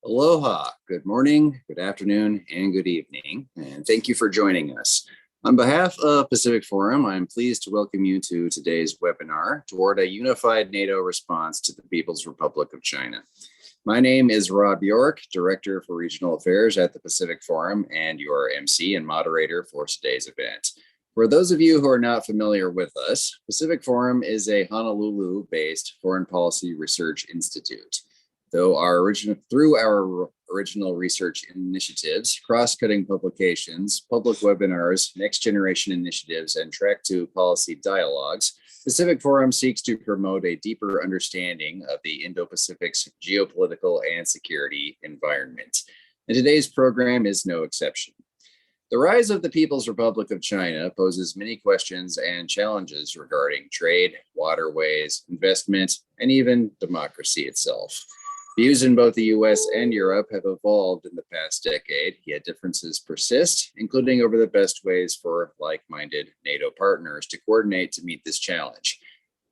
Aloha, good morning, good afternoon, and good evening, and thank you for joining us. On behalf of Pacific Forum, I'm pleased to welcome you to today's webinar toward a unified NATO response to the People's Republic of China. My name is Rob York, Director for Regional Affairs at the Pacific Forum, and your MC and moderator for today's event. For those of you who are not familiar with us, Pacific Forum is a Honolulu-based foreign policy research institute. Through our original research initiatives, cross-cutting publications, public webinars, next-generation initiatives, and Track 2 policy dialogues, Pacific Forum seeks to promote a deeper understanding of the Indo-Pacific's geopolitical and security environment. And today's program is no exception. The rise of the People's Republic of China poses many questions and challenges regarding trade, waterways, investment, and even democracy itself. Views in both the US and Europe have evolved in the past decade, yet differences persist, including over the best ways for like-minded NATO partners to coordinate to meet this challenge.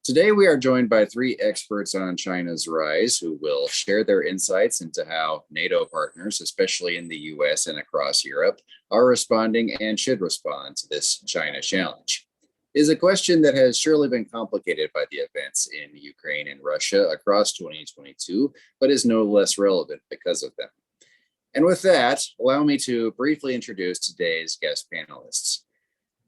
Today, we are joined by three experts on China's rise who will share their insights into how NATO partners, especially in the US and across Europe, are responding and should respond to this China challenge. Is a question that has surely been complicated by the events in Ukraine and Russia across 2022, but is no less relevant because of them. And with that, allow me to briefly introduce today's guest panelists.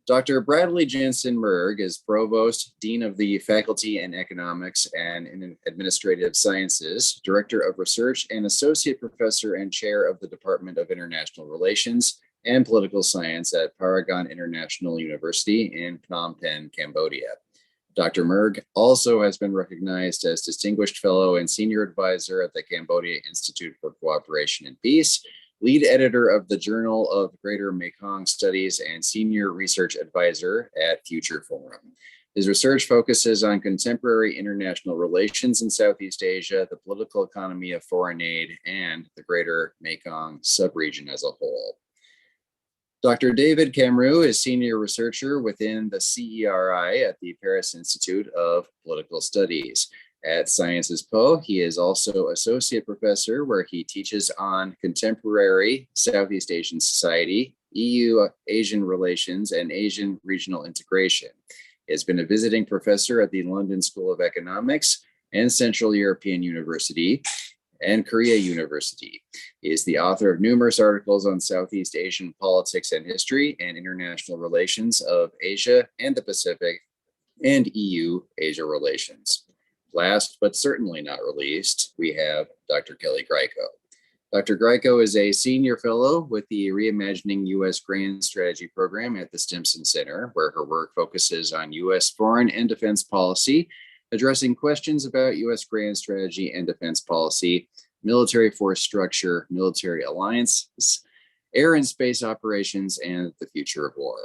Dr. Bradley Jensen Murg is Provost, Dean of the Faculty in Economics and in Administrative Sciences, Director of Research and Associate Professor and Chair of the Department of International Relations and Political Science at Paragon University in Phnom Penh, Cambodia. Dr. Murg also has been recognized as Distinguished Fellow and Senior Advisor at the Cambodia Institute for Cooperation and Peace, Lead Editor of the Journal of Greater Mekong Studies, and Senior Research Advisor at Future Forum. His research focuses on contemporary international relations in Southeast Asia, the political economy of foreign aid, and the Greater Mekong subregion as a whole. Dr. David Camroux is Senior Researcher within the CERI at the Paris Institute of Political Studies. At SciencesPo, he is also Associate Professor, where he teaches on contemporary Southeast Asian society, EU-Asian relations, and Asian regional integration. He has been a visiting professor at the London School of Economics and Central European University and Korea University. He is the author of numerous articles on Southeast Asian politics and history and international relations of Asia and the Pacific and EU-Asia relations. Last, but certainly not least, we have Dr. Kelly Grieco. Dr. Grieco is a senior fellow with the Reimagining U.S. Grand Strategy program at the Stimson Center, where her work focuses on U.S. foreign and defense policy, addressing questions about U.S. grand strategy and defense policy, military force structure, military alliances, air and space operations, and the future of war.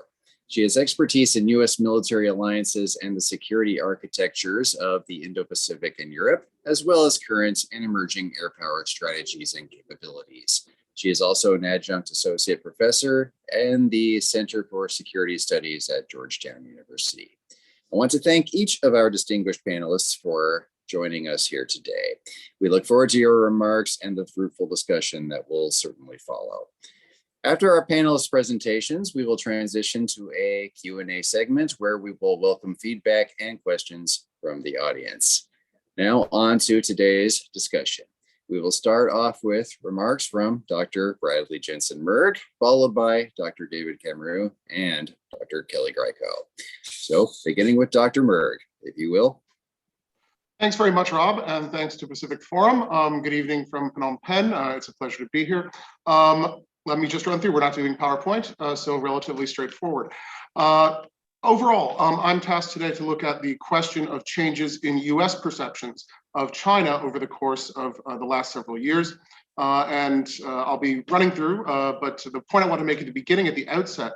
She has expertise in U.S. military alliances and the security architectures of the Indo-Pacific and Europe, as well as current and emerging air power strategies and capabilities. She is also an adjunct associate professor in the Center for Security Studies at Georgetown University. I want to thank each of our distinguished panelists for joining us here today. We look forward to your remarks and the fruitful discussion that will certainly follow. After our panelists' presentations, we will transition to a Q&A segment where we will welcome feedback and questions from the audience. Now on to today's discussion. We will start off with remarks from Dr. Bradley Jensen Murg, followed by Dr. David Camroux and Dr. Kelly Grieco. So beginning with Dr. Murg, if you will. Thanks very much, Rob, and thanks to Pacific Forum. Good evening from Phnom Penh. It's a pleasure to be here. Let me just run through. We're not doing PowerPoint, so relatively straightforward. Overall, I'm tasked today to look at the question of changes in US perceptions of China over the course of the last several years. I'll be running through, but the point I want to make at the beginning, at the outset,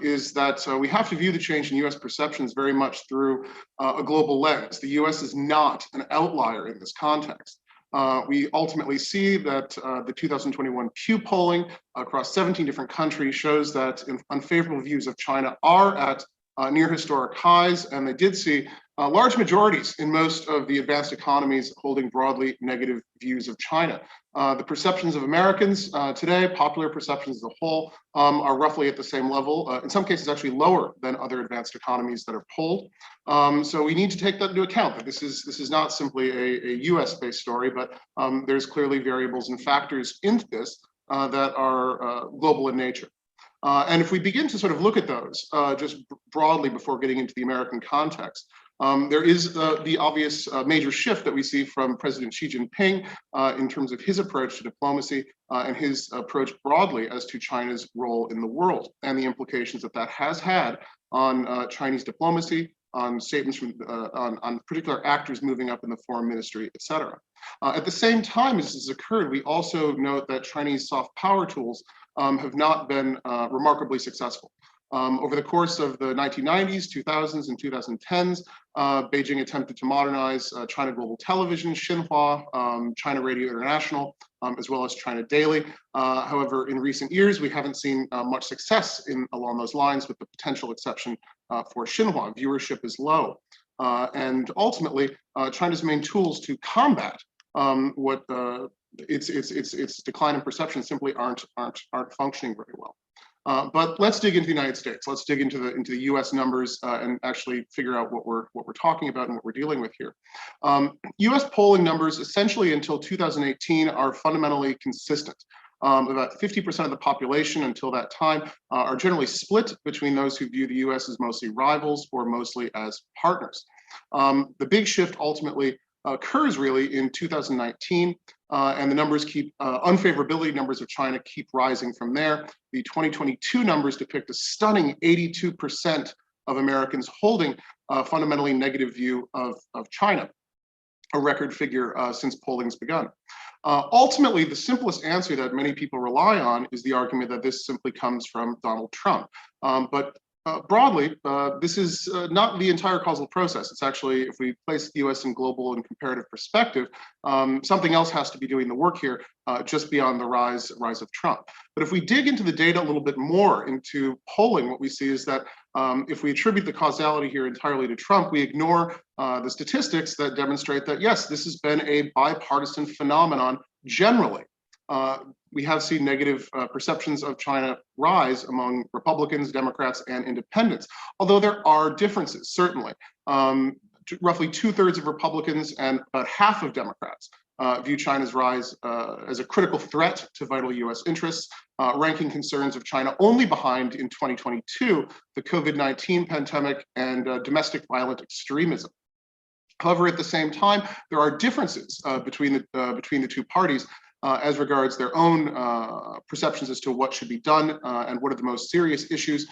is that we have to view the change in US perceptions very much through a global lens. The US is not an outlier in this context. We ultimately see that the 2021 Pew polling across 17 different countries shows that unfavorable views of China are at near historic highs, and they did see large majorities in most of the advanced economies holding broadly negative views of China. The perceptions of Americans today, popular perceptions as a whole, are roughly at the same level, in some cases actually lower than other advanced economies that are polled. So we need to take that into account, that this is not simply a US-based story, but there's clearly variables and factors into this that are global in nature. And if we begin to sort of look at those just broadly before getting into the American context, there is the obvious major shift that we see from President Xi Jinping in terms of his approach to diplomacy and his approach broadly as to China's role in the world and the implications that that has had on Chinese diplomacy, on statements from on particular actors moving up in the foreign ministry, et cetera. At the same time as this has occurred, we also note that Chinese soft power tools have not been remarkably successful. Over the course of the 1990s, 2000s, and 2010s, Beijing attempted to modernize China Global Television, Xinhua, China Radio International, as well as China Daily. However, in recent years, we haven't seen much success along those lines, with the potential exception for Xinhua. Viewership is low. And ultimately, China's main tools to combat what its decline in perception simply aren't functioning very well. But let's dig into the United States. Let's dig into the U.S. numbers and actually figure out what we're talking about and what we're dealing with here. U.S. polling numbers essentially until 2018 are fundamentally consistent. About 50% of the population until that time are generally split between those who view the U.S. as mostly rivals or mostly as partners. The big shift ultimately occurs really in 2019, and the numbers unfavorability numbers of China keep rising from there. The 2022 numbers depict a stunning 82% of Americans holding a fundamentally negative view of China, a record figure since polling's begun. Ultimately, the simplest answer that many people rely on is the argument that this simply comes from Donald Trump. But broadly, this is not the entire causal process. It's actually, if we place the US in global and comparative perspective, something else has to be doing the work here, just beyond the rise of Trump. But if we dig into the data a little bit more into polling, what we see is that if we attribute the causality here entirely to Trump, we ignore the statistics that demonstrate that, yes, this has been a bipartisan phenomenon generally. We have seen negative perceptions of China rise among Republicans, Democrats, and independents, although there are differences, certainly. Roughly 2/3 of Republicans and about half of Democrats view China's rise as a critical threat to vital US interests, ranking concerns of China only behind, in 2022, the COVID-19 pandemic and domestic violent extremism. However, at the same time, there are differences between the two parties as regards their own perceptions as to what should be done and what are the most serious issues.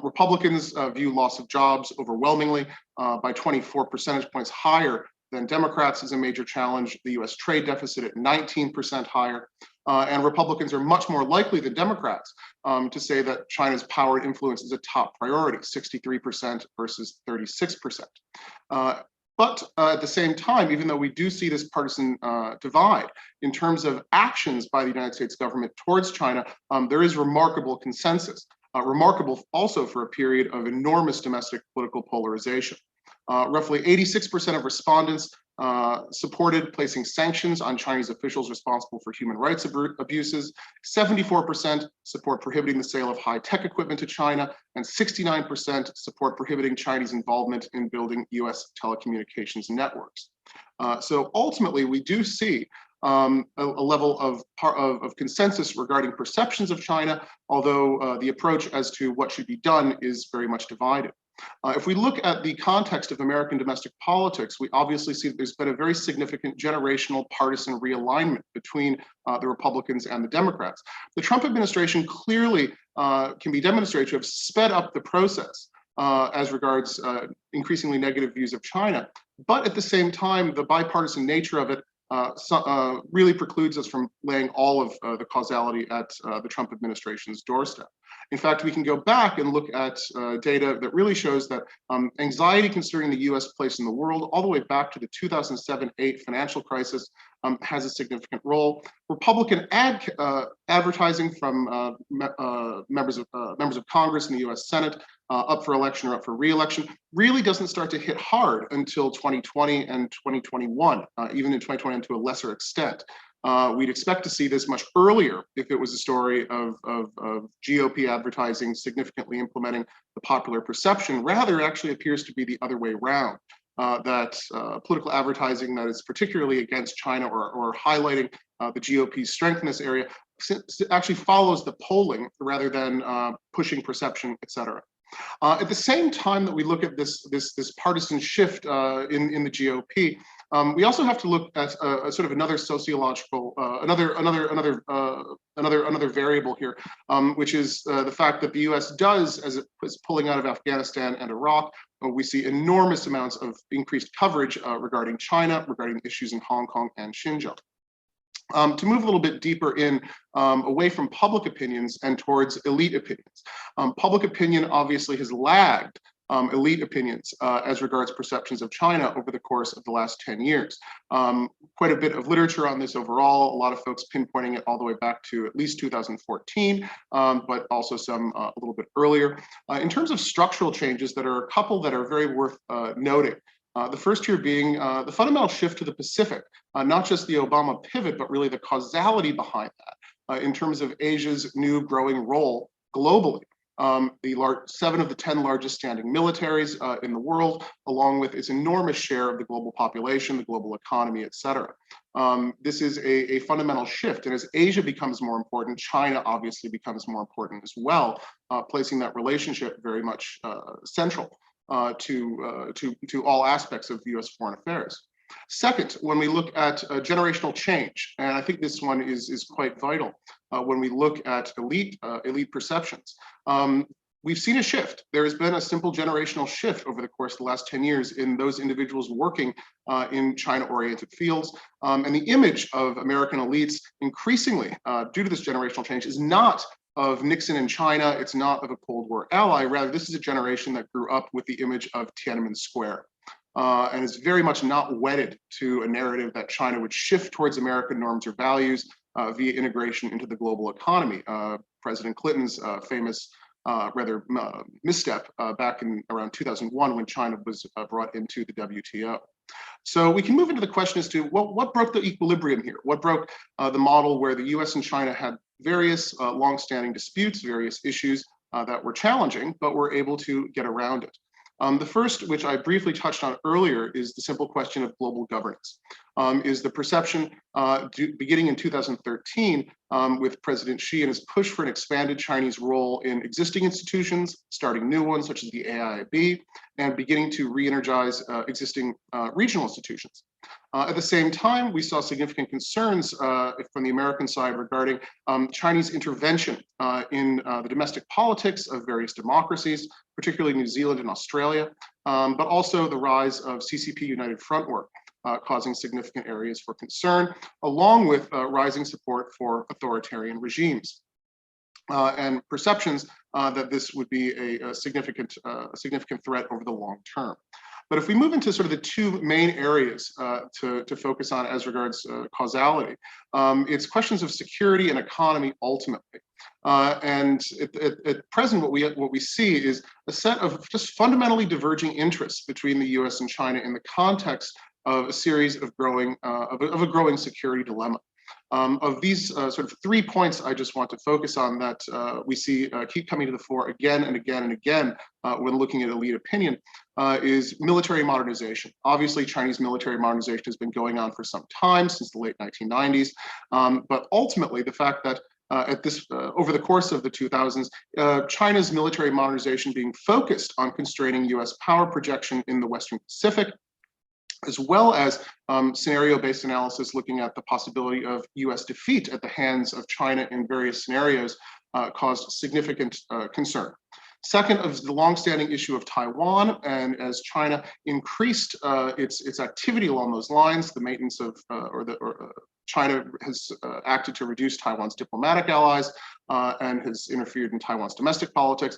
Republicans view loss of jobs overwhelmingly by 24 percentage points higher than Democrats as a major challenge, the US trade deficit at 19% higher. And Republicans are much more likely than Democrats to say that China's power and influence is a top priority, 63% versus 36%. But at the same time, even though we do see this partisan divide in terms of actions by the United States government towards China, there is remarkable consensus, remarkable also for a period of enormous domestic political polarization. Roughly 86% of respondents supported placing sanctions on Chinese officials responsible for human rights abuses, 74% support prohibiting the sale of high-tech equipment to China, and 69% support prohibiting Chinese involvement in building US telecommunications networks. So ultimately, we do see a level of consensus regarding perceptions of China, although the approach as to what should be done is very much divided. If we look at the context of American domestic politics, we obviously see that there's been a very significant generational partisan realignment between the Republicans and the Democrats. The Trump administration clearly can be demonstrated to have sped up the process as regards increasingly negative views of China. But at the same time, the bipartisan nature of it really precludes us from laying all of the causality at the Trump administration's doorstep. In fact, we can go back and look at data that really shows that anxiety concerning the US place in the world, all the way back to the 2007-8 financial crisis, has a significant role. Republican advertising from members of Congress in the US Senate up for election or up for re-election really doesn't start to hit hard until 2020 and 2021, even in 2020 and to a lesser extent. We'd expect to see this much earlier if it was a story of GOP advertising significantly implementing the popular perception. Rather, it actually appears to be the other way around, that political advertising that is particularly against China or highlighting the GOP's strength in this area actually follows the polling rather than pushing perception, et cetera. At the same time that we look at this partisan shift in the GOP, we also have to look at a sort of another sociological, another variable here, which is the fact that the U.S. does, as it is pulling out of Afghanistan and Iraq, we see enormous amounts of increased coverage regarding China, regarding issues in Hong Kong and Xinjiang. To move a little bit deeper in, away from public opinions and towards elite opinions. Public opinion obviously has lagged elite opinions as regards perceptions of China over the course of the last 10 years. Quite a bit of literature on this overall, a lot of folks pinpointing it all the way back to at least 2014, but also some a little bit earlier. In terms of structural changes, that are a couple that are very worth noting. The first here being the fundamental shift to the Pacific, not just the Obama pivot, but really the causality behind that in terms of Asia's new growing role globally. 7 of the 10 largest standing militaries in the world, along with its enormous share of the global population, the global economy, et cetera. This is a fundamental shift. And as Asia becomes more important, China obviously becomes more important as well, placing that relationship very much central to all aspects of US foreign affairs. Second, when we look at generational change, and I think this one is quite vital when we look at elite perceptions, we've seen a shift. There has been a simple generational shift over the course of the last 10 years in those individuals working in China-oriented fields. And the image of American elites increasingly, due to this generational change, is not of Nixon in China, it's not of a Cold War ally. Rather, this is a generation that grew up with the image of Tiananmen Square. And is very much not wedded to a narrative that China would shift towards American norms or values via integration into the global economy. President Clinton's famous misstep back in around 2001 when China was brought into the WTO. So we can move into the question as to what broke the equilibrium here? What broke the model where the US and China had various longstanding disputes, various issues that were challenging, but were able to get around it? The first, which I briefly touched on earlier, is the simple question of global governance. Is the perception beginning in 2013 with President Xi and his push for an expanded Chinese role in existing institutions, starting new ones such as the AIIB, and beginning to re-energize existing regional institutions. At the same time, we saw significant concerns from the American side regarding Chinese intervention in the domestic politics of various democracies, particularly New Zealand and Australia, but also the rise of CCP United Front work, causing significant areas for concern, along with rising support for authoritarian regimes. And perceptions that this would be a significant threat over the long term. But if we move into sort of the two main areas to focus on as regards causality, it's questions of security and economy ultimately. And at present, what we see is a set of just fundamentally diverging interests between the US and China in the context of a series of a growing security dilemma. Of these sort of 3 points I just want to focus on that we see keep coming to the fore again and again and again when looking at elite opinion is military modernization. Obviously, Chinese military modernization has been going on for some time, since the late 1990s, but ultimately the fact that over the course of the 2000s, China's military modernization being focused on constraining US power projection in the Western Pacific, as well as scenario-based analysis looking at the possibility of US defeat at the hands of China in various scenarios, caused significant concern. Second is the longstanding issue of Taiwan, and as China increased its activity along those lines, the maintenance of China has acted to reduce Taiwan's diplomatic allies and has interfered in Taiwan's domestic politics,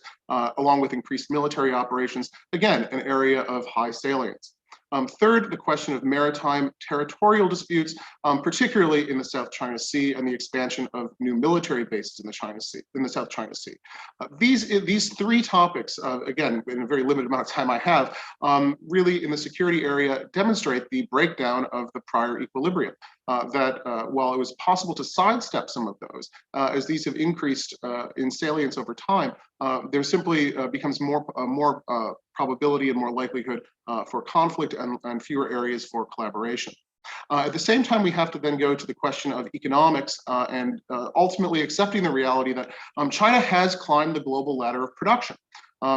along with increased military operations, again, an area of high salience. Third, the question of maritime territorial disputes, particularly in the South China Sea and the expansion of new military bases in the South China Sea. These three topics, again, in a very limited amount of time I have, really in the security area demonstrate the breakdown of the prior equilibrium. While it was possible to sidestep some of those, as these have increased in salience over time, there simply becomes more probability and more likelihood for conflict and fewer areas for collaboration. At the same time, we have to then go to the question of economics and ultimately accepting the reality that China has climbed the global ladder of production.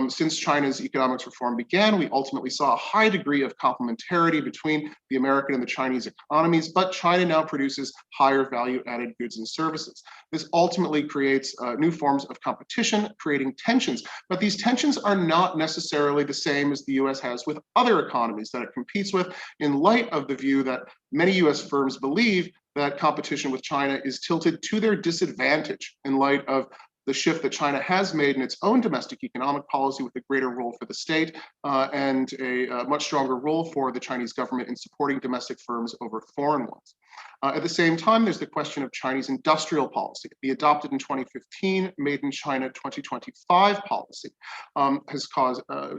Since China's economics reform began, we ultimately saw a high degree of complementarity between the American and the Chinese economies, but China now produces higher value-added goods and services. This ultimately creates new forms of competition, creating tensions, but these tensions are not necessarily the same as the US has with other economies that it competes with, in light of the view that many US firms believe that competition with China is tilted to their disadvantage in light of the shift that China has made in its own domestic economic policy, with a greater role for the state and a much stronger role for the Chinese government in supporting domestic firms over foreign ones. At the same time, there's the question of Chinese industrial policy. The adopted in 2015 Made in China 2025 policy has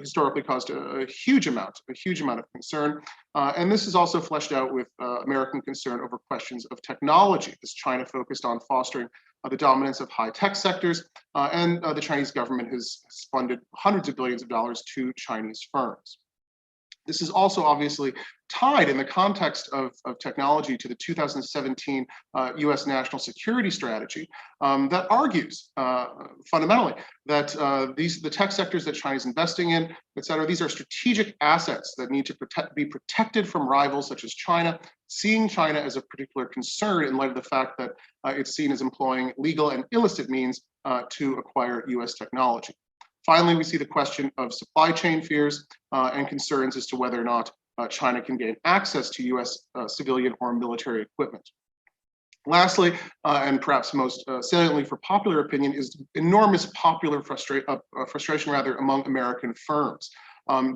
historically caused a huge amount of concern. And this is also fleshed out with American concern over questions of technology, as China focused on fostering the dominance of high-tech sectors, and the Chinese government has funded hundreds of billions of dollars to Chinese firms. This is also obviously tied in the context of technology to the 2017 US National Security Strategy that argues fundamentally that the tech sectors that China is investing in, et cetera, these are strategic assets that need to be protected from rivals such as China, seeing China as a particular concern in light of the fact that it's seen as employing legal and illicit means to acquire US technology. Finally, we see the question of supply chain fears and concerns as to whether or not China can gain access to US civilian or military equipment. Lastly, and perhaps most saliently for popular opinion, is enormous popular frustration among American firms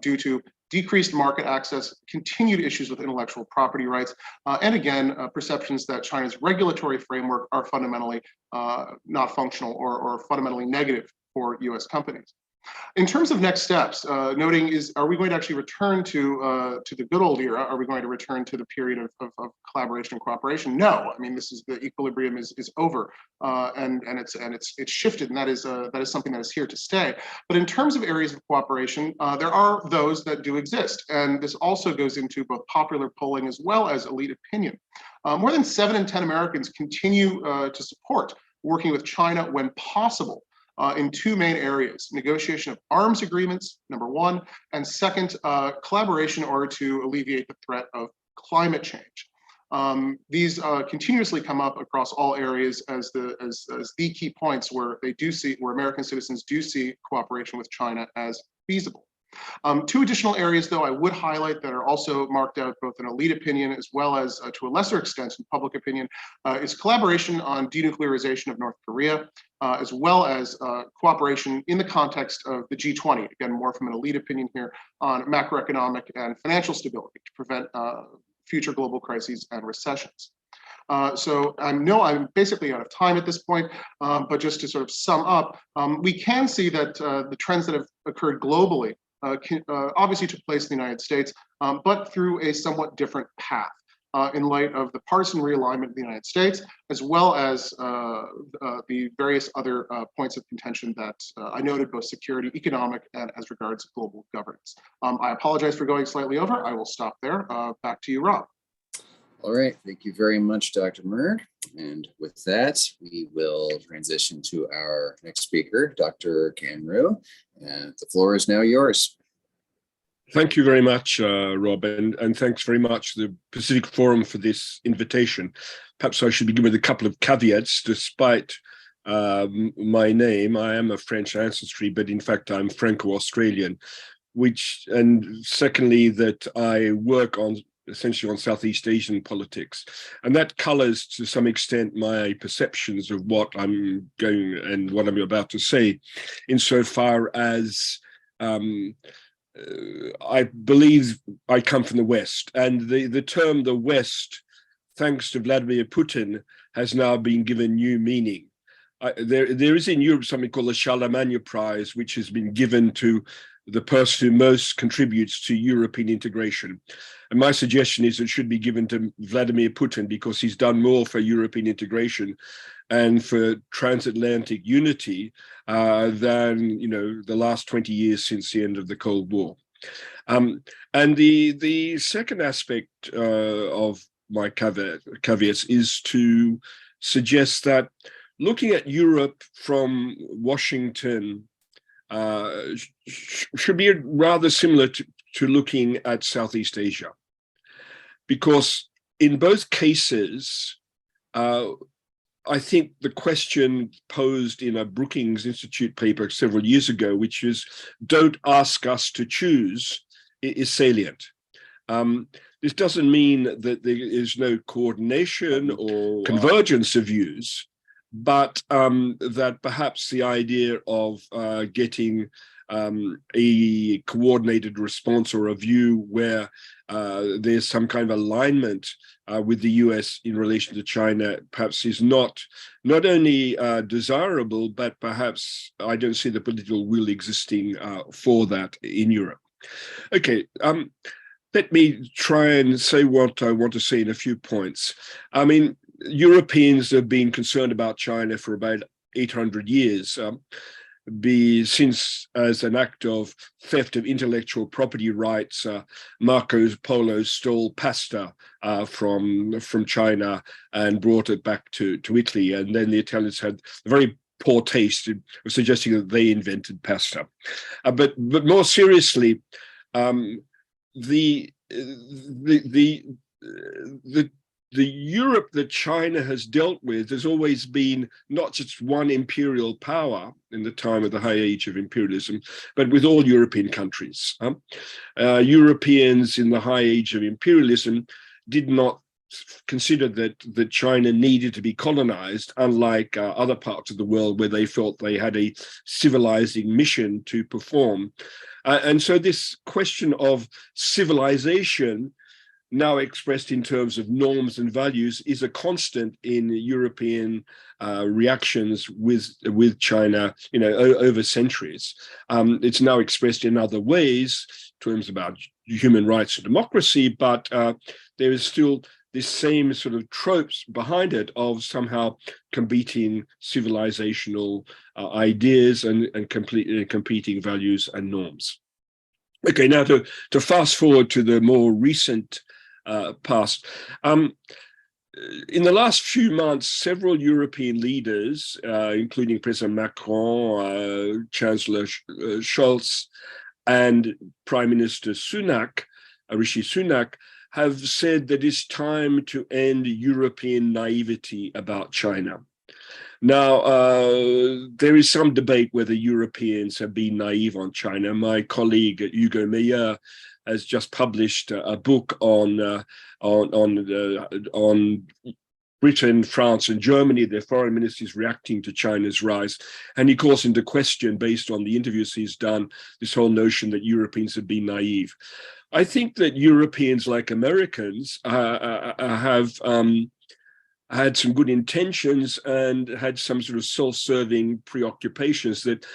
due to decreased market access, continued issues with intellectual property rights, and again, perceptions that China's regulatory framework are fundamentally not functional or fundamentally negative for US companies. In terms of next steps, noting are we going to actually return to the good old era? Are we going to return to the period of collaboration and cooperation? No, I mean, the equilibrium is over, and it's shifted, and that is something that is here to stay. But in terms of areas of cooperation, there are those that do exist, and this also goes into both popular polling as well as elite opinion. More than 7 in 10 Americans continue to support working with China when possible. In two main areas: negotiation of arms agreements, number one, and second, collaboration in order to alleviate the threat of climate change. These continuously come up across all areas as the key points where American citizens do see cooperation with China as feasible. Two additional areas, though, I would highlight that are also marked out both in elite opinion as well as to a lesser extent in public opinion, is collaboration on denuclearization of North Korea, as well as cooperation in the context of the G20, again, more from an elite opinion here, on macroeconomic and financial stability to prevent future global crises and recessions. So I know I'm basically out of time at this point, but just to sort of sum up, we can see that the trends that have occurred globally obviously took place in the United States, but through a somewhat different path in light of the partisan realignment of the United States, as well as the various other points of contention that I noted, both security, economic, and as regards global governance. I apologize for going slightly over. I will stop there. Back to you, Rob. All right, thank you very much, Dr. Murg. And with that, we will transition to our next speaker, Dr. Camroux. And the floor is now yours. Thank you very much, Rob, and thanks very much to the Pacific Forum for this invitation. Perhaps I should begin with a couple of caveats. Despite my name. I am of French ancestry, but in fact, I'm Franco-Australian, and secondly, that I work essentially on Southeast Asian politics. And that colors to some extent my perceptions of what I'm going and what I'm about to say, insofar as I believe I come from the West, and the term the West, thanks to Vladimir Putin, has now been given new meaning. There is in Europe something called the Charlemagne Prize, which has been given to the person who most contributes to European integration. And my suggestion is it should be given to Vladimir Putin, because he's done more for European integration and for transatlantic unity than the last 20 years since the end of the Cold War. And the second aspect of my caveats is to suggest that looking at Europe from Washington should be rather similar to looking at Southeast Asia, because in both cases, I think the question posed in a Brookings Institute paper several years ago, which is, don't ask us to choose, is salient. This doesn't mean that there is no coordination or convergence of views, but that perhaps the idea of getting a coordinated response or a view where there's some kind of alignment with the US in relation to China perhaps is not only desirable, but perhaps I don't see the political will existing for that in Europe. Okay, let me try and say what I want to say in a few points. I mean, Europeans have been concerned about China for about 800 years, since as an act of theft of intellectual property rights, Marco Polo stole pasta from China and brought it back to Italy. And then the Italians had very poor taste in suggesting that they invented pasta. But more seriously, the Europe that China has dealt with has always been not just one imperial power in the time of the high age of imperialism, but with all European countries. Europeans in the high age of imperialism did not consider that China needed to be colonized, unlike other parts of the world where they felt they had a civilizing mission to perform. And so this question of civilization, now expressed in terms of norms and values, is a constant in European reactions with China, over centuries. It's now expressed in other ways, terms about human rights and democracy, but there is still this same sort of tropes behind it of somehow competing civilizational ideas and competing values and norms. Okay, now to fast forward to the more recent past. In the last few months, several European leaders, including President Macron, Chancellor Scholz, and Prime Minister Rishi Sunak, have said that it's time to end European naivety about China. Now, there is some debate whether Europeans have been naive on China. My colleague Hugo Meyer has just published a book on Britain, France, and Germany, their foreign ministers reacting to China's rise. And he calls into question, based on the interviews he's done, this whole notion that Europeans have been naive. I think that Europeans, like Americans, have had some good intentions and had some sort of self-serving preoccupations that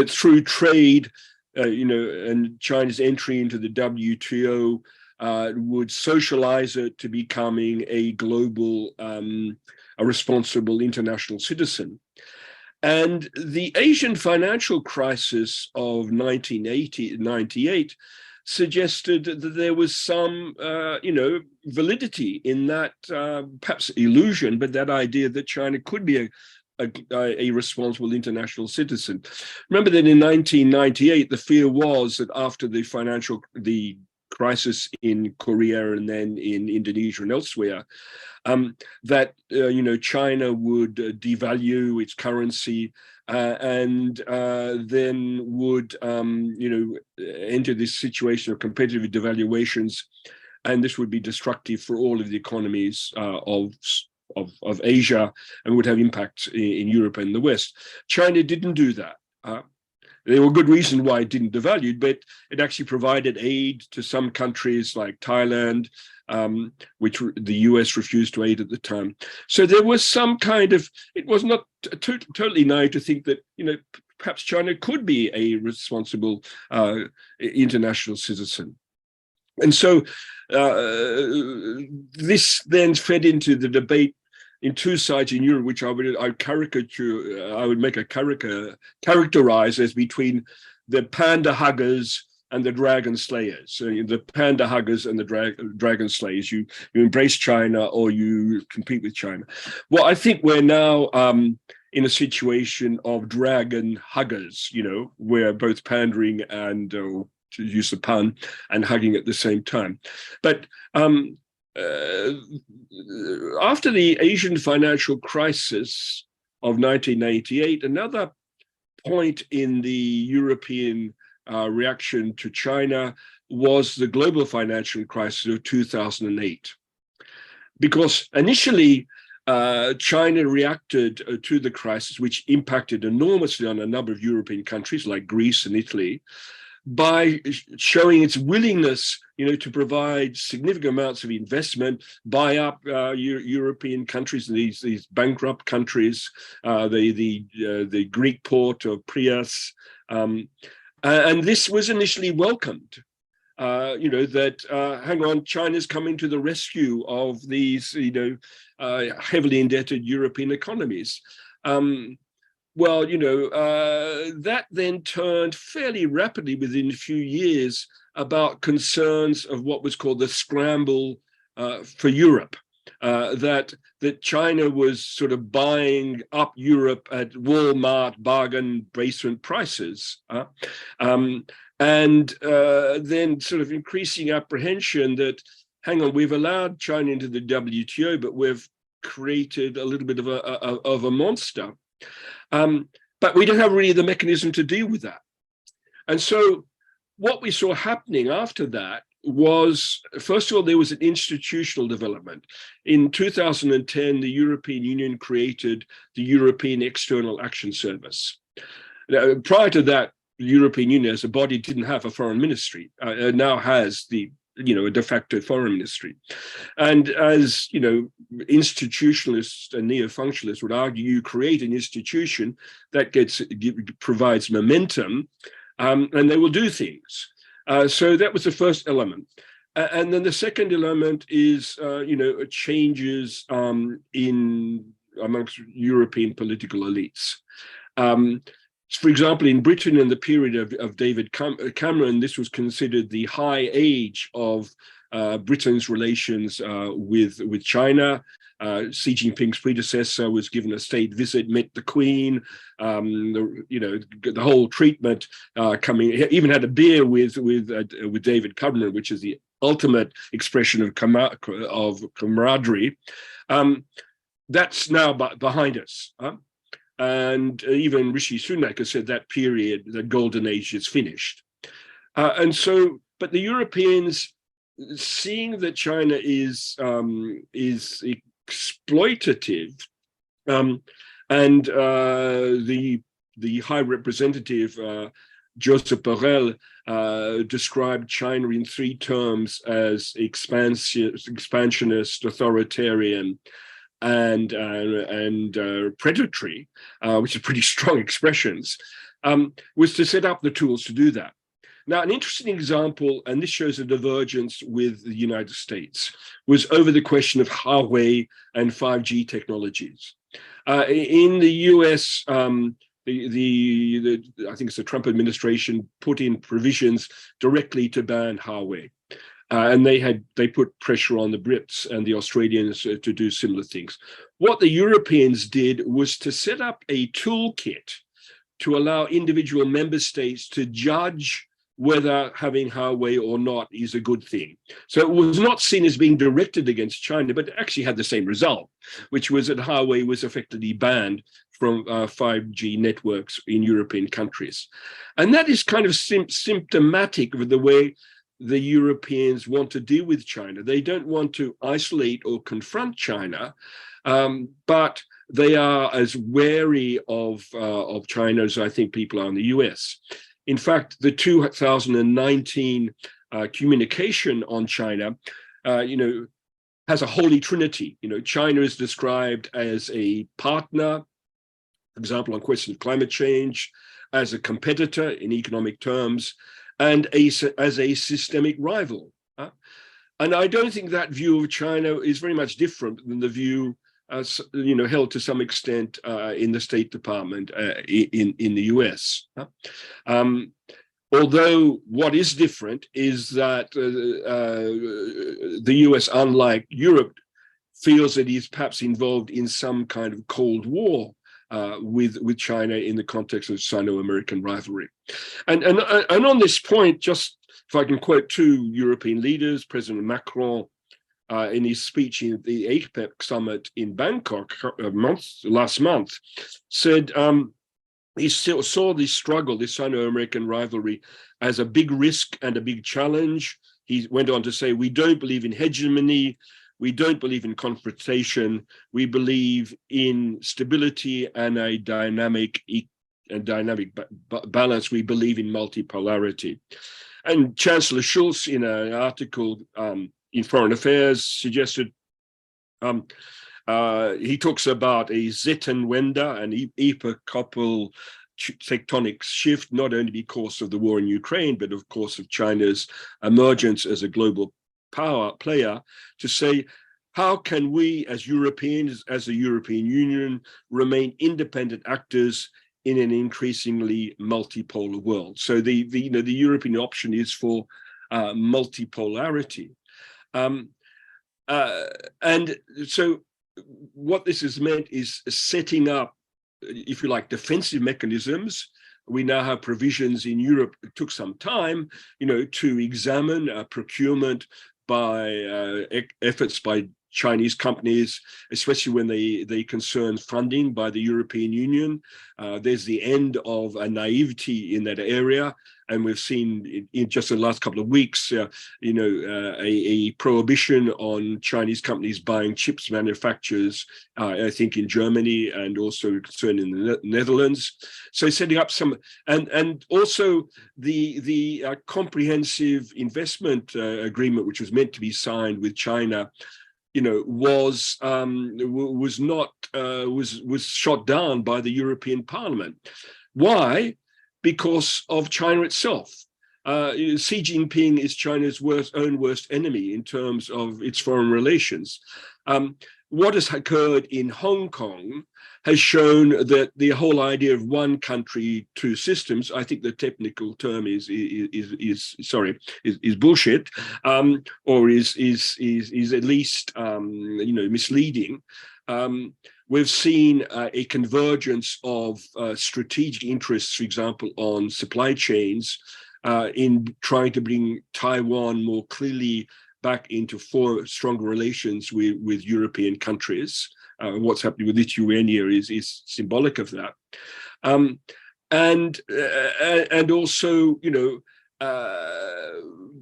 through trade, and China's entry into the WTO would socialize it to becoming a global, a responsible international citizen. And the Asian financial crisis of 1998 suggested that there was some, validity in that, perhaps illusion, but that idea that China could be a responsible international citizen. Remember that in 1998, the fear was that after the crisis in Korea and then in Indonesia and elsewhere, that China would devalue its currency and then would enter this situation of competitive devaluations, and this would be destructive for all of the economies of Asia and would have impacts in Europe and the West. China didn't do that. There were good reasons why it didn't devalue, but it actually provided aid to some countries like Thailand, which the US refused to aid at the time. So there was some kind of, it was not totally naive to think that, perhaps China could be a responsible international citizen. And so this then fed into the debate in two sides in Europe, which I would characterize as between the panda huggers and the dragon slayers. So the panda huggers and the dragon slayers. You embrace China or you compete with China. Well, I think we're now in a situation of dragon huggers. We're both pandering and to use the pun, and hugging at the same time. But after the Asian financial crisis of 1988, another point in the European reaction to China was the global financial crisis of 2008. Because initially, China reacted to the crisis, which impacted enormously on a number of European countries like Greece and Italy, by showing its willingness, to provide significant amounts of investment, buy up European countries, these bankrupt countries, the Greek port of Piraeus, and this was initially welcomed. Hang on, China's coming to the rescue of these, heavily indebted European economies. That then turned fairly rapidly within a few years about concerns of what was called the scramble for Europe, that China was sort of buying up Europe at Walmart bargain basement prices, and then sort of increasing apprehension that, hang on, we've allowed China into the WTO, but we've created a little bit of a monster. But we don't have really the mechanism to deal with that. And so what we saw happening after that was, first of all, there was an institutional development. In 2010, the European Union created the European External Action Service. Now, prior to that, the European Union as a body didn't have a foreign ministry. It now has a de facto foreign ministry. And as, institutionalists and neo-functionalists would argue, you create an institution that provides momentum, and they will do things. So that was the first element. And then the second element is, changes amongst European political elites. For example, in Britain, in the period of David Cameron, this was considered the high age of Britain's relations with China. Xi Jinping's predecessor was given a state visit, met the Queen, the whole treatment coming. He even had a beer with David Cameron, which is the ultimate expression of camaraderie. That's now behind us. And even Rishi Sunak has said that period, the golden age, is finished. And so, but the Europeans, seeing that China is exploitative, and the High Representative Josep Borrell described China in three terms as expansionist, authoritarian, and predatory, which is pretty strong expressions, was to set up the tools to do that. Now, an interesting example, and this shows a divergence with the United States, was over the question of Huawei and 5G technologies. In the US, I think it's the Trump administration put in provisions directly to ban Huawei. And they put pressure on the Brits and the Australians to do similar things. What the Europeans did was to set up a toolkit to allow individual member states to judge whether having Huawei or not is a good thing. So it was not seen as being directed against China, but actually had the same result, which was that Huawei was effectively banned from 5G networks in European countries. And that is kind of symptomatic of the way the Europeans want to deal with China. They don't want to isolate or confront China, but they are as wary of China as I think people are in the US. In fact, the 2019 communication on China, has a holy trinity. China is described as a partner, for example, on questions of climate change, as a competitor in economic terms, and as a systemic rival. And I don't think that view of China is very much different than the view held to some extent in the State Department in the US. Although what is different is that the US, unlike Europe, feels that he's perhaps involved in some kind of Cold War with China in the context of Sino-American rivalry. And on this point, just if I can quote two European leaders, President Macron, in his speech in the APEC summit in Bangkok last month, said he still saw this struggle, this Sino-American rivalry, as a big risk and a big challenge. He went on to say, we don't believe in hegemony, we don't believe in confrontation, we believe in stability and a dynamic balance, we believe in multipolarity. And Chancellor Schulz, in an article in Foreign Affairs, suggested he talks about a Zeitenwende, an epochal tectonic shift, not only because of the war in Ukraine, but of course of China's emergence as a global power player, to say, how can we as Europeans, as the European Union, remain independent actors in an increasingly multipolar world? So the European option is for multipolarity. And so what this has meant is setting up, if you like, defensive mechanisms. We now have provisions in Europe. It took some time, to examine procurement by efforts by Chinese companies, especially when they concern funding by the European Union. There's the end of a naivety in that area. And we've seen in just the last couple of weeks, a prohibition on Chinese companies buying chips manufacturers, I think in Germany and also concern in the Netherlands. So setting up some, and also the comprehensive investment agreement, which was meant to be signed with China, was shot down by the European Parliament. Why? Because of China itself. Xi Jinping is China's own worst enemy in terms of its foreign relations. What has occurred in Hong Kong has shown that the whole idea of one country, two systems, I think the technical term is bullshit, or is at least misleading. We've seen a convergence of strategic interests, for example, on supply chains, in trying to bring Taiwan more clearly back into stronger relations with European countries. What's happening with Lithuania is symbolic of that. And also,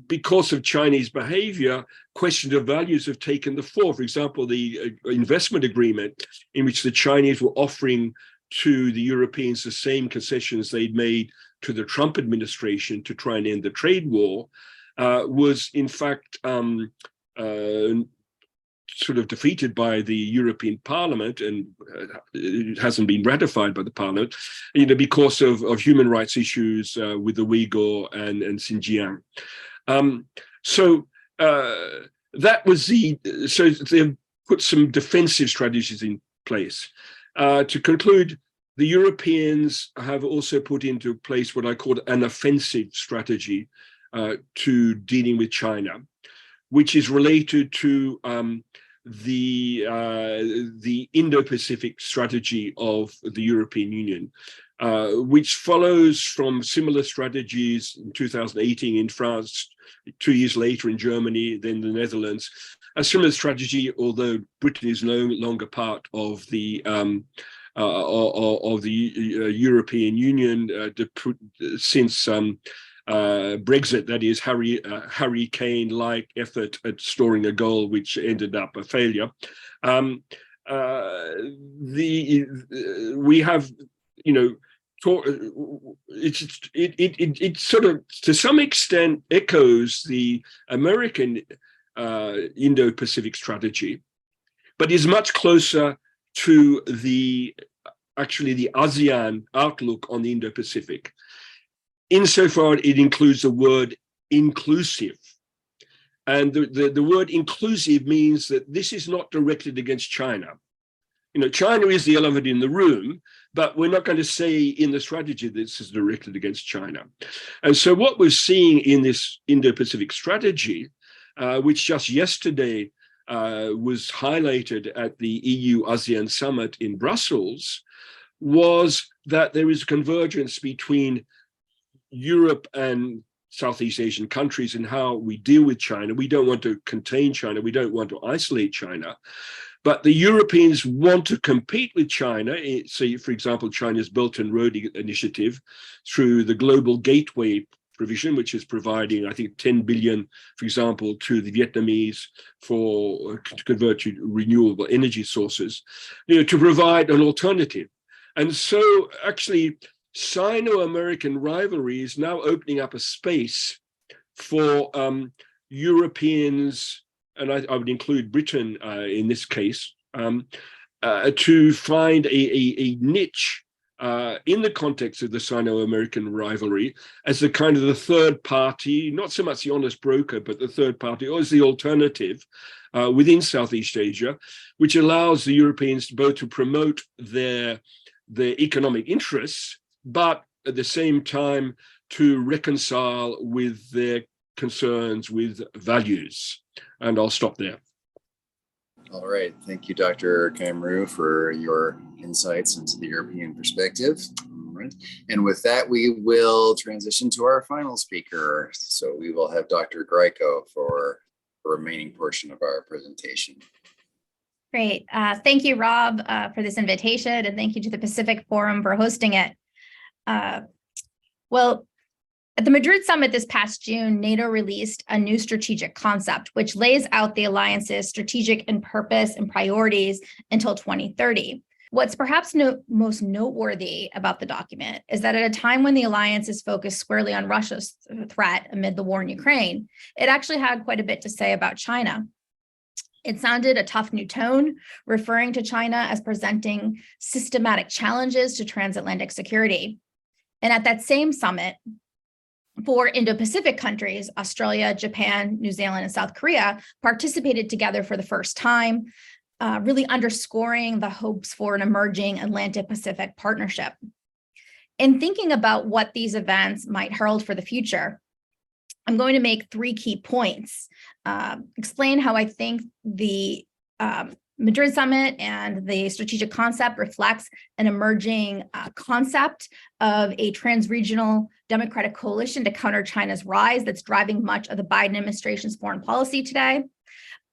because of Chinese behavior, questions of values have taken the fore. For example, the investment agreement in which the Chinese were offering to the Europeans the same concessions they'd made to the Trump administration to try and end the trade war, was in fact sort of defeated by the European Parliament, and it hasn't been ratified by the Parliament, because of human rights issues with the Uyghur and Xinjiang. So they've put some defensive strategies in place. To conclude, the Europeans have also put into place what I call an offensive strategy to dealing with China, which is related to the Indo-Pacific strategy of the European Union, which follows from similar strategies in 2018 in France, 2 years later in Germany, then the Netherlands. A similar strategy, although Britain is no longer part of the European Union since Brexit, that is Harry Kane-like effort at storing a goal, which ended up a failure. We have, it sort of to some extent echoes the American Indo-Pacific strategy, but is much closer to the ASEAN outlook on the Indo-Pacific, insofar it includes the word inclusive. And the word inclusive means that this is not directed against China. China is the elephant in the room, but we're not going to say in the strategy that this is directed against China. And so what we're seeing in this Indo-Pacific strategy, which just yesterday was highlighted at the EU-ASEAN summit in Brussels, was that there is a convergence between Europe and Southeast Asian countries in how we deal with China. We don't want to contain China. We don't want to isolate China. But the Europeans want to compete with China. So, for example, China's Belt and Road Initiative through the Global Gateway provision, which is providing, I think, 10 billion, for example, to the Vietnamese to convert to renewable energy sources, to provide an alternative. And so actually, Sino-American rivalry is now opening up a space for Europeans, and I would include Britain in this case, to find a niche in the context of the Sino-American rivalry as the kind of the third party, not so much the honest broker, but the third party, or as the alternative within Southeast Asia, which allows the Europeans both to promote their economic interests, but at the same time to reconcile with their concerns with values. And I'll stop there. All right. Thank you, Dr. Camroux, for your insights into the European perspective. All right. And with that, we will transition to our final speaker. So we will have Dr. Grieco for the remaining portion of our presentation. Great. Thank you, Rob, for this invitation, and thank you to the Pacific Forum for hosting it. Well, at the Madrid summit this past June, NATO released a new strategic concept, which lays out the alliance's strategic and purpose and priorities until 2030. What's perhaps most noteworthy about the document is that at a time when the alliance is focused squarely on Russia's threat amid the war in Ukraine, it actually had quite a bit to say about China. It sounded a tough new tone, referring to China as presenting systematic challenges to transatlantic security. And at that same summit, 4 Indo-Pacific countries, Australia, Japan, New Zealand, and South Korea, participated together for the first time, really underscoring the hopes for an emerging Atlantic-Pacific partnership. In thinking about what these events might herald for the future, I'm going to make 3 key points, explain how I think the Madrid summit and the strategic concept reflects an emerging concept of a trans-regional democratic coalition to counter China's rise that's driving much of the Biden administration's foreign policy today.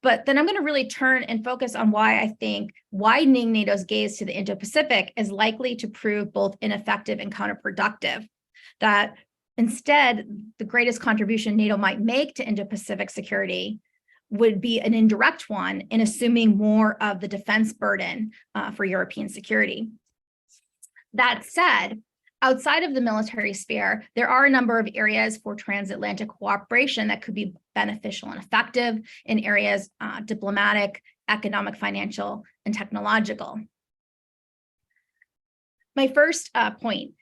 But then I'm going to really turn and focus on why I think widening NATO's gaze to the Indo-Pacific is likely to prove both ineffective and counterproductive. That instead, the greatest contribution NATO might make to Indo-Pacific security would be an indirect one in assuming more of the defense burden for European security. That said, outside of the military sphere, there are a number of areas for transatlantic cooperation that could be beneficial and effective in areas diplomatic, economic, financial, and technological. My first point,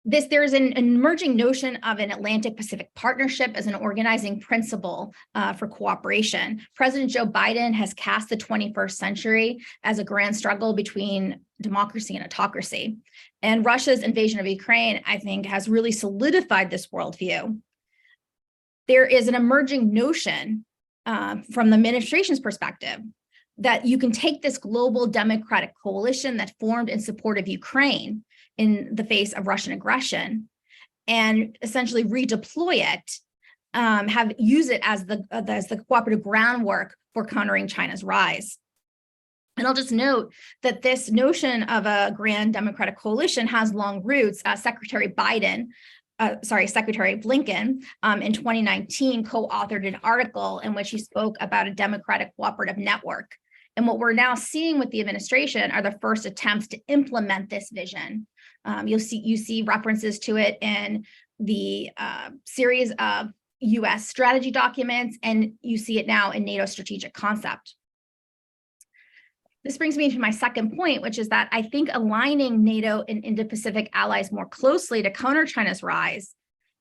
there is an emerging notion of an Atlantic-Pacific partnership as an organizing principle for cooperation. President Joe Biden has cast the 21st century as a grand struggle between democracy and autocracy. And Russia's invasion of Ukraine, I think, has really solidified this worldview. There is an emerging notion from the administration's perspective that you can take this global democratic coalition that formed in support of Ukraine in the face of Russian aggression and essentially redeploy it, use it as the cooperative groundwork for countering China's rise. And I'll just note that this notion of a grand democratic coalition has long roots. Secretary Blinken in 2019 co-authored an article in which he spoke about a democratic cooperative network. And what we're now seeing with the administration are the first attempts to implement this vision. You see references to it in the series of US strategy documents, and you see it now in NATO strategic concept. This brings me to my second point, which is that I think aligning NATO and Indo-Pacific allies more closely to counter China's rise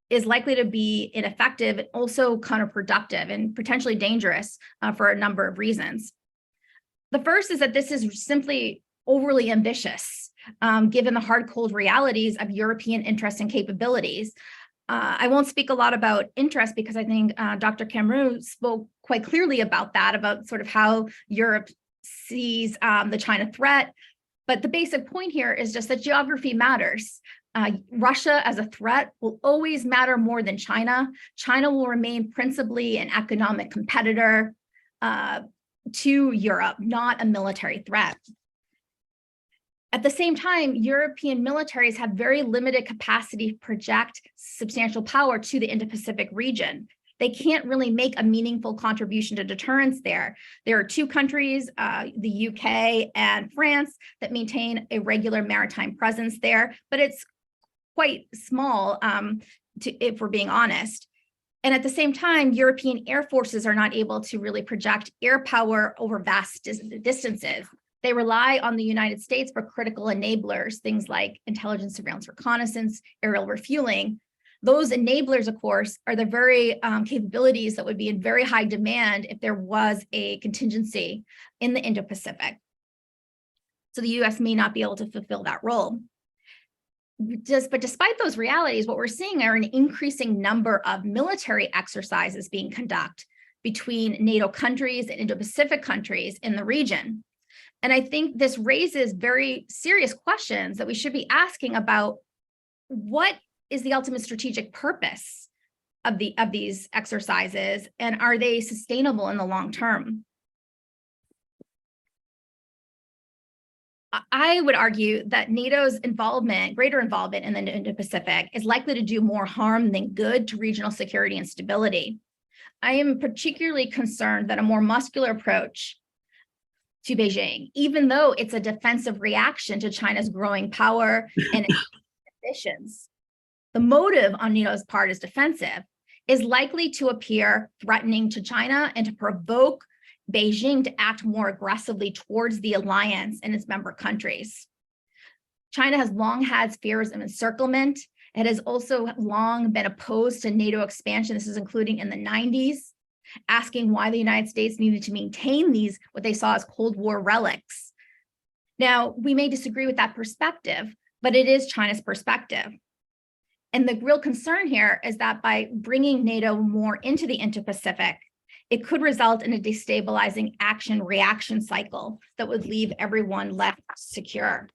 is likely to be ineffective and also counterproductive and potentially dangerous for a number of reasons. The first is that this is simply overly ambitious, given the hard, cold realities of European interests and capabilities. I won't speak a lot about interest because I think Dr. Camroux spoke quite clearly about that, about sort of how Europe sees the China threat. But the basic point here is just that geography matters. Russia as a threat will always matter more than China. China will remain principally an economic competitor to Europe, not a military threat. At the same time, European militaries have very limited capacity to project substantial power to the Indo-Pacific region. They can't really make a meaningful contribution to deterrence there. There are two countries, the UK and France, that maintain a regular maritime presence there, but it's quite small, if we're being honest. And at the same time, European air forces are not able to really project air power over vast distances. They rely on the United States for critical enablers, things like intelligence, surveillance, reconnaissance, aerial refueling. Those enablers, of course, are the very capabilities that would be in very high demand if there was a contingency in the Indo-Pacific. So the US may not be able to fulfill that role. But despite those realities, what we're seeing are an increasing number of military exercises being conducted between NATO countries and Indo-Pacific countries in the region. And I think this raises very serious questions that we should be asking about what is the ultimate strategic purpose of these exercises, and are they sustainable in the long term? I would argue that NATO's greater involvement in the Indo-Pacific is likely to do more harm than good to regional security and stability. I am particularly concerned that a more muscular approach to Beijing, even though it's a defensive reaction to China's growing power and ambitions, the motive on NATO's part is defensive, is likely to appear threatening to China and to provoke Beijing to act more aggressively towards the alliance and its member countries. China has long had fears of encirclement. It has also long been opposed to NATO expansion. This is including in the 90s, asking why the United States needed to maintain these, what they saw as Cold War relics. Now, we may disagree with that perspective, but it is China's perspective. And the real concern here is that by bringing NATO more into the Indo-Pacific, it could result in a destabilizing action-reaction cycle that would leave everyone less secure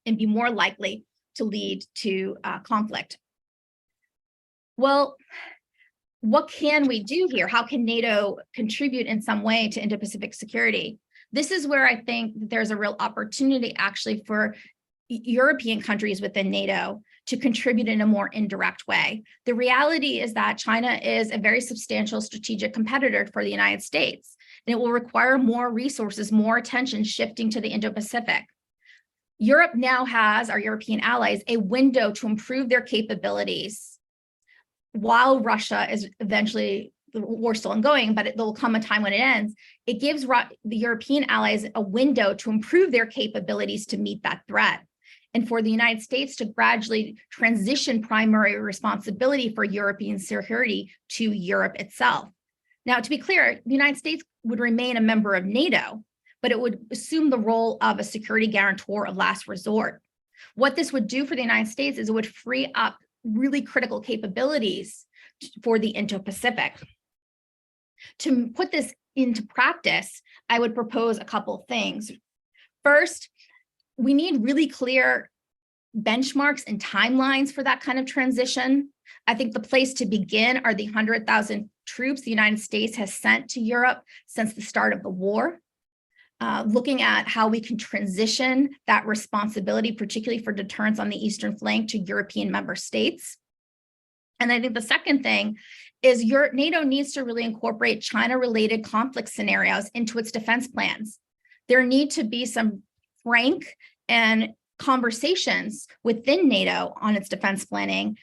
and be more likely to lead to conflict. Well, what can we do here? How can NATO contribute in some way to Indo-Pacific security? This is where I think there's a real opportunity actually for European countries within NATO to contribute in a more indirect way. The reality is that China is a very substantial strategic competitor for the United States, and it will require more resources, more attention shifting to the Indo-Pacific. Europe now has, our European allies, a window to improve their capabilities while Russia is eventually, the war's still ongoing, but there will come a time when it ends. It gives the European allies a window to improve their capabilities to meet that threat, and for the United States to gradually transition primary responsibility for European security to Europe itself. Now, to be clear, the United States would remain a member of NATO, but it would assume the role of a security guarantor of last resort. What this would do for the United States is it would free up really critical capabilities for the Indo-Pacific. To put this into practice, I would propose a couple things. First, we need really clear benchmarks and timelines for that kind of transition. I think the place to begin are the 100,000 troops the United States has sent to Europe since the start of the war. Looking at how we can transition that responsibility, particularly for deterrence on the eastern flank, to European member states. And I think the second thing is NATO needs to really incorporate China-related conflict scenarios into its defense plans. There need to be some frank and conversations within NATO on its defense planning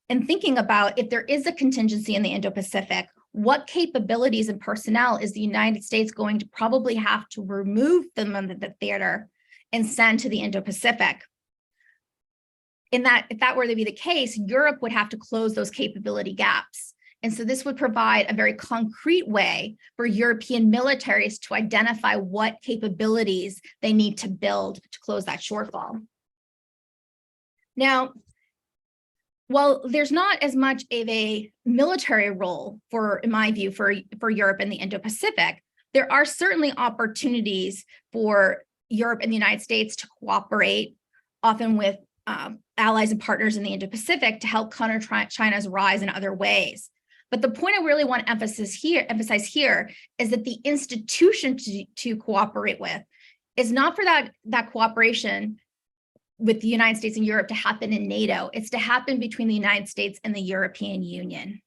and thinking about, if there is a contingency in the Indo-Pacific, what capabilities and personnel is the United States going to probably have to remove from the theater and send to the Indo-Pacific? If that were to be the case, Europe would have to close those capability gaps. And so this would provide a very concrete way for European militaries to identify what capabilities they need to build to close that shortfall. Now, while there's not as much of a military role in my view, for Europe and the Indo-Pacific, there are certainly opportunities for Europe and the United States to cooperate, often with allies and partners in the Indo-Pacific, to help counter China's rise in other ways. But the point I really want to emphasize here is that the institution to cooperate with is not for that cooperation with the United States and Europe to happen in NATO. It's to happen between the United States and the European Union.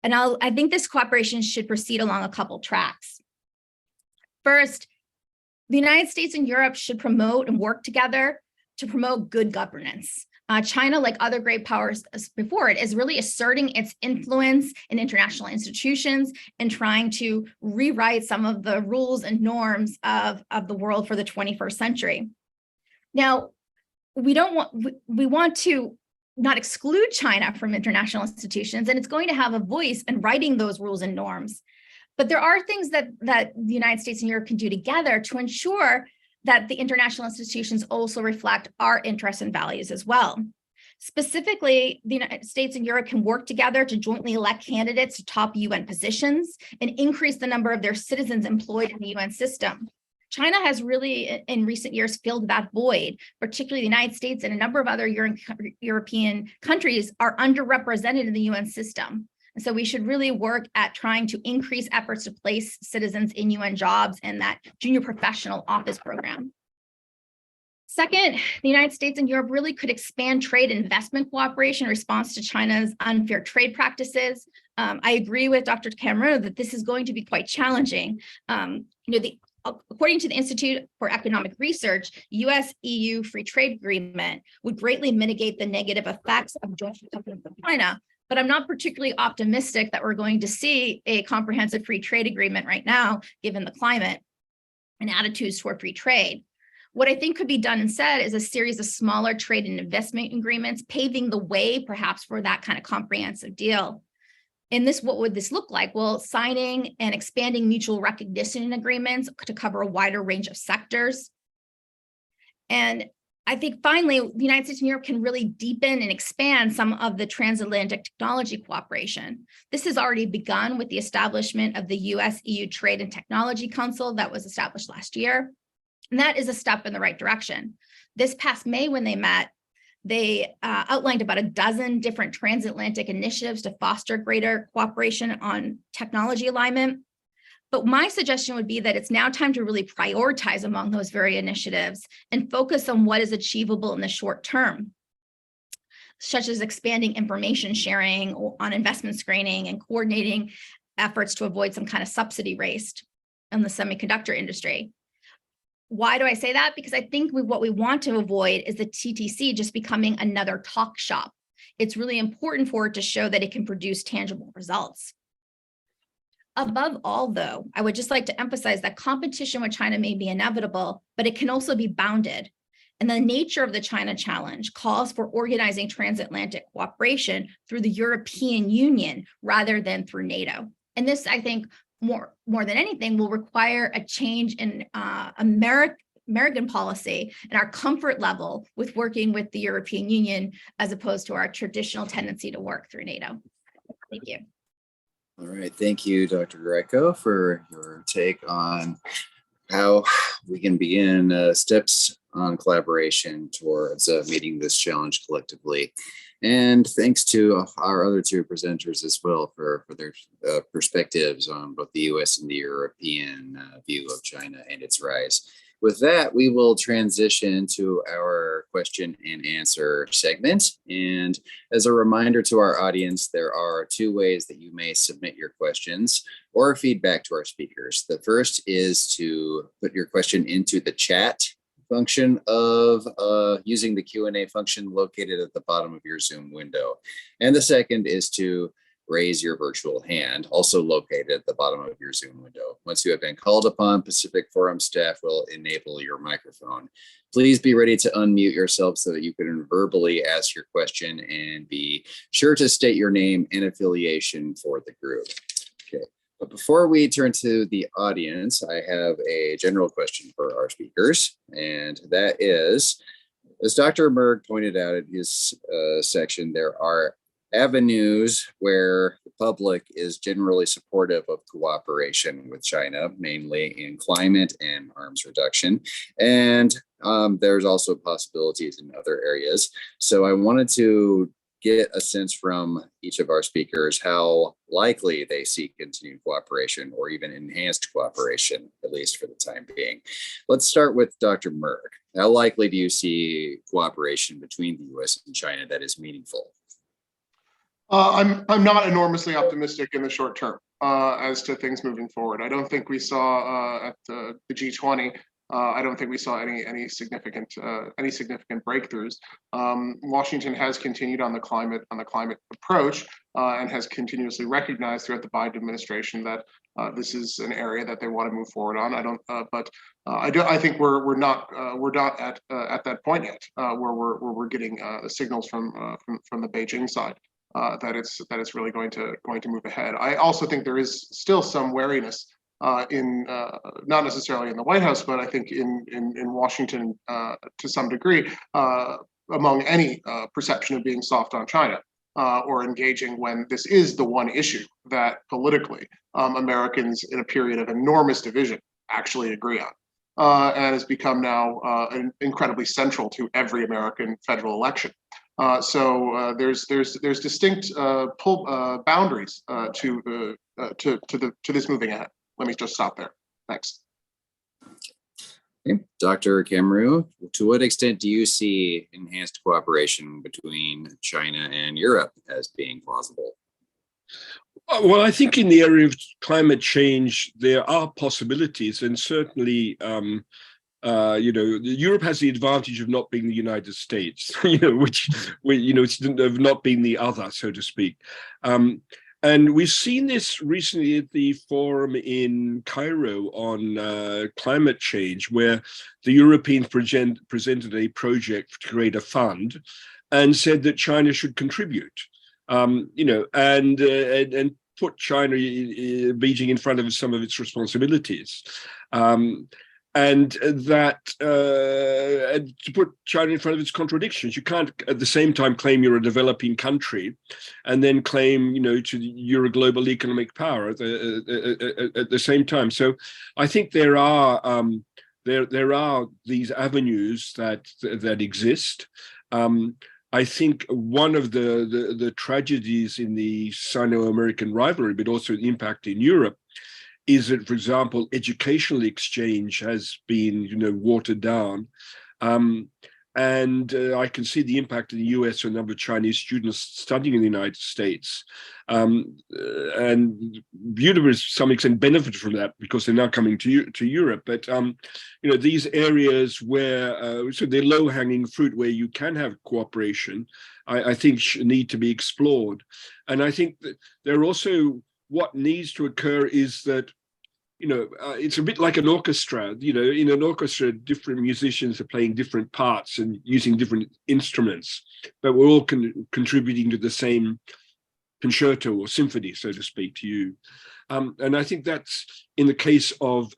And I think this cooperation should proceed along a couple tracks. First, the United States and Europe should promote and work together to promote good governance. China, like other great powers before it, is really asserting its influence in international institutions and trying to rewrite some of the rules and norms of the world for the 21st century. Now, we want to not exclude China from international institutions, and it's going to have a voice in writing those rules and norms. But there are things that the United States and Europe can do together to ensure that the international institutions also reflect our interests and values as well. Specifically, the United States and Europe can work together to jointly elect candidates to top UN positions and increase the number of their citizens employed in the UN system. China has really, in recent years, filled that void. Particularly the United States and a number of other European countries are underrepresented in the UN system. And so we should really work at trying to increase efforts to place citizens in UN jobs and that junior professional office program. Second, the United States and Europe really could expand trade and investment cooperation in response to China's unfair trade practices. I agree with Dr. Camroux that this is going to be quite challenging. According to the Institute for Economic Research, US-EU free trade agreement would greatly mitigate the negative effects of joint development with China. But I'm not particularly optimistic that we're going to see a comprehensive free trade agreement right now, given the climate and attitudes toward free trade. What I think could be done instead is a series of smaller trade and investment agreements, paving the way perhaps for that kind of comprehensive deal. What would this look like? Well, signing and expanding mutual recognition agreements to cover a wider range of sectors. And I think finally, the United States and Europe can really deepen and expand some of the transatlantic technology cooperation. This has already begun with the establishment of the US-EU Trade and Technology Council that was established last year. And that is a step in the right direction. This past May, when they met, they outlined about a dozen different transatlantic initiatives to foster greater cooperation on technology alignment. But my suggestion would be that it's now time to really prioritize among those very initiatives and focus on what is achievable in the short term, such as expanding information sharing on investment screening and coordinating efforts to avoid some kind of subsidy race in the semiconductor industry. Why do I say that? Because I think what we want to avoid is the TTC just becoming another talk shop. It's really important for it to show that it can produce tangible results. Above all, though, I would just like to emphasize that competition with China may be inevitable, but it can also be bounded. And the nature of the China challenge calls for organizing transatlantic cooperation through the European Union rather than through NATO. And this, I think, more than anything, will require a change in American policy and our comfort level with working with the European Union as opposed to our traditional tendency to work through NATO. Thank you. All right, thank you, Dr. Grieco, for your take on how we can begin steps on collaboration towards meeting this challenge collectively. And thanks to our other two presenters as well for their perspectives on both the US and the European view of China and its rise. With that, we will transition to our question and answer segment. And as a reminder to our audience, there are two ways that you may submit your questions or feedback to our speakers. The first is to put your question into the chat function of using the Q&A function located at the bottom of your Zoom window. And the second is to raise your virtual hand, also located at the bottom of your Zoom window. Once you have been called upon, Pacific Forum staff will enable your microphone. Please be ready to unmute yourself so that you can verbally ask your question, and be sure to state your name and affiliation for the group. Okay. But before we turn to the audience, I have a general question for our speakers, and that is, as Dr. Murg pointed out in his section, there are avenues where the public is generally supportive of cooperation with China, mainly in climate and arms reduction. And there's also possibilities in other areas. So I wanted to get a sense from each of our speakers how likely they see continued cooperation or even enhanced cooperation, at least for the time being. Let's start with Dr. Murg. How likely do you see cooperation between the US and China that is meaningful? I'm not enormously optimistic in the short term as to things moving forward. I don't think we saw at the G20. I don't think we saw any significant breakthroughs. Washington has continued on the climate approach and has continuously recognized throughout the Biden administration that this is an area that they want to move forward on. I think we're not at that point yet where we're getting signals from the Beijing side. That it's really going to move ahead. I also think there is still some wariness in not necessarily in the White House, but I think in Washington to some degree among any perception of being soft on China or engaging when this is the one issue that politically Americans in a period of enormous division actually agree on, and has become now incredibly central to every American federal election. So there's distinct boundaries to this moving ahead. Let me just stop there. Thanks. Okay. Dr. Camroux, to what extent do you see enhanced cooperation between China and Europe as being plausible? Well, I think in the area of climate change, there are possibilities, and certainly Europe has the advantage of not being the United States, which of not being the other, so to speak. And we've seen this recently at the forum in Cairo on climate change, where the Europeans presented a project to create a fund and said that China should contribute, and put China, Beijing, in front of some of its responsibilities. And that to put China in front of its contradictions. You can't at the same time claim you're a developing country and then claim, you're a global economic power at the same time. So I think there are these avenues that exist. I think one of the tragedies in the Sino-American rivalry, but also the impact in Europe, is that, for example, educational exchange has been, watered down. And I can see the impact in the US on the number of Chinese students studying in the United States. And Europe, to some extent, benefited from that because they're now coming to Europe. But, these areas where, so they're low-hanging fruit where you can have cooperation, I think need to be explored. And I think that there are also, what needs to occur is that, it's a bit like an orchestra. In an orchestra, different musicians are playing different parts and using different instruments, but we're all contributing to the same concerto or symphony, so to speak, to you. And I think that's in the case of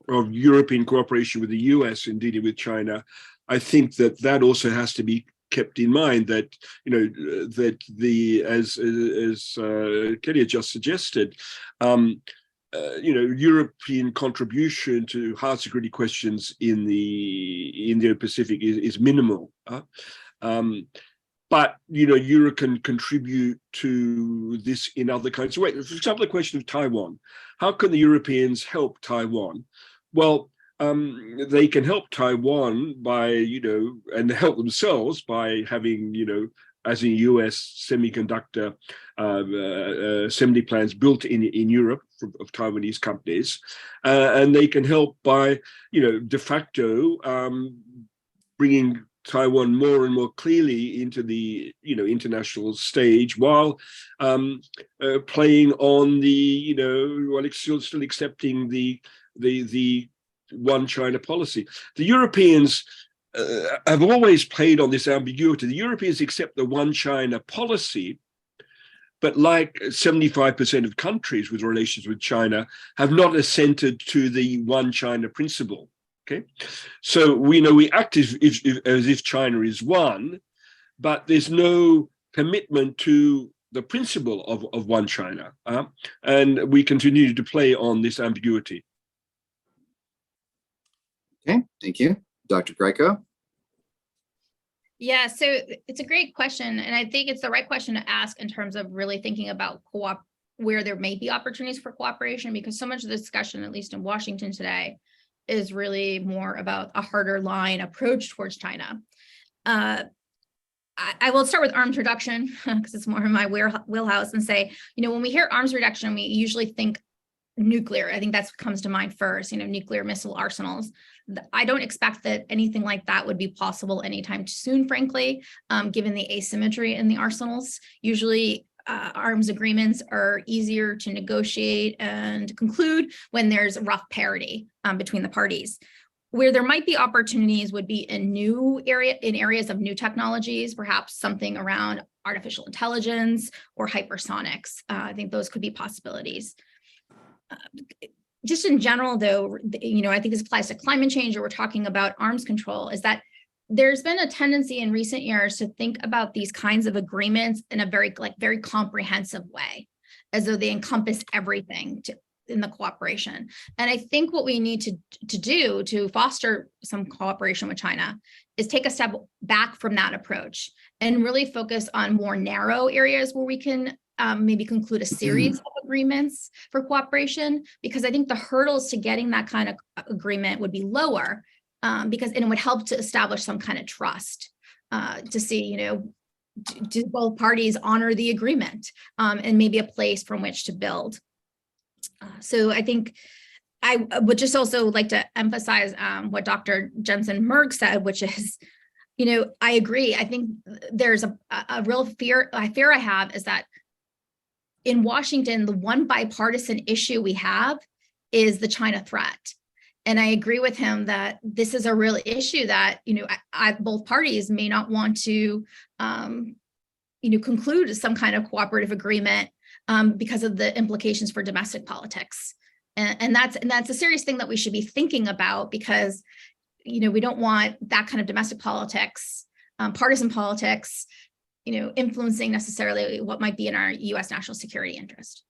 European cooperation with the US in dealing with China. I think that also has to be kept in mind that, that as Kelly just suggested, European contribution to hard security questions in the Indo-Pacific is minimal. But Europe can contribute to this in other kinds of ways. For example, the question of Taiwan. How can the Europeans help Taiwan? Well, they can help Taiwan by, and help themselves by having, as in US semiconductor assembly plants built in Europe of Taiwanese companies, and they can help by, de facto bringing Taiwan more and more clearly into the international stage, while playing on the while still accepting the one China policy. The Europeans have always played on this ambiguity. The Europeans accept the one China policy, but like 75% of countries with relations with China have not assented to the one China principle. Okay, so we act as if China is one, but there's no commitment to the principle of one China, and we continue to play on this ambiguity. Okay, thank you. Dr. Grieco? Yeah, so it's a great question, and I think it's the right question to ask in terms of really thinking about where there may be opportunities for cooperation, because so much of the discussion, at least in Washington today, is really more about a harder line approach towards China. I will start with arms reduction because it's more in my wheelhouse, and say, when we hear arms reduction, we usually think nuclear. I think that's what comes to mind first, nuclear missile arsenals. I don't expect that anything like that would be possible anytime soon, frankly, given the asymmetry in the arsenals. Usually arms agreements are easier to negotiate and conclude when there's rough parity between the parties. Where there might be opportunities would be in areas of new technologies, perhaps something around artificial intelligence or hypersonics. I think those could be possibilities. Just in general, though, I think this applies to climate change, or we're talking about arms control, is that there's been a tendency in recent years to think about these kinds of agreements in a very comprehensive way, as though they encompass everything in the cooperation. And I think what we need to do to foster some cooperation with China is take a step back from that approach and really focus on more narrow areas where we can maybe conclude a series of agreements for cooperation, because I think the hurdles to getting that kind of agreement would be lower, because it would help to establish some kind of trust to see, do both parties honor the agreement, and maybe a place from which to build. So I think I would just also like to emphasize what Dr. Jensen Murg said, which is, I agree. I think there's a real fear I have is that in Washington, the one bipartisan issue we have is the China threat. And I agree with him that this is a real issue that, both parties may not want to, conclude some kind of cooperative agreement because of the implications for domestic politics. And that's a serious thing that we should be thinking about, because, we don't want that kind of domestic politics, partisan politics, influencing necessarily what might be in our U.S. national security interest.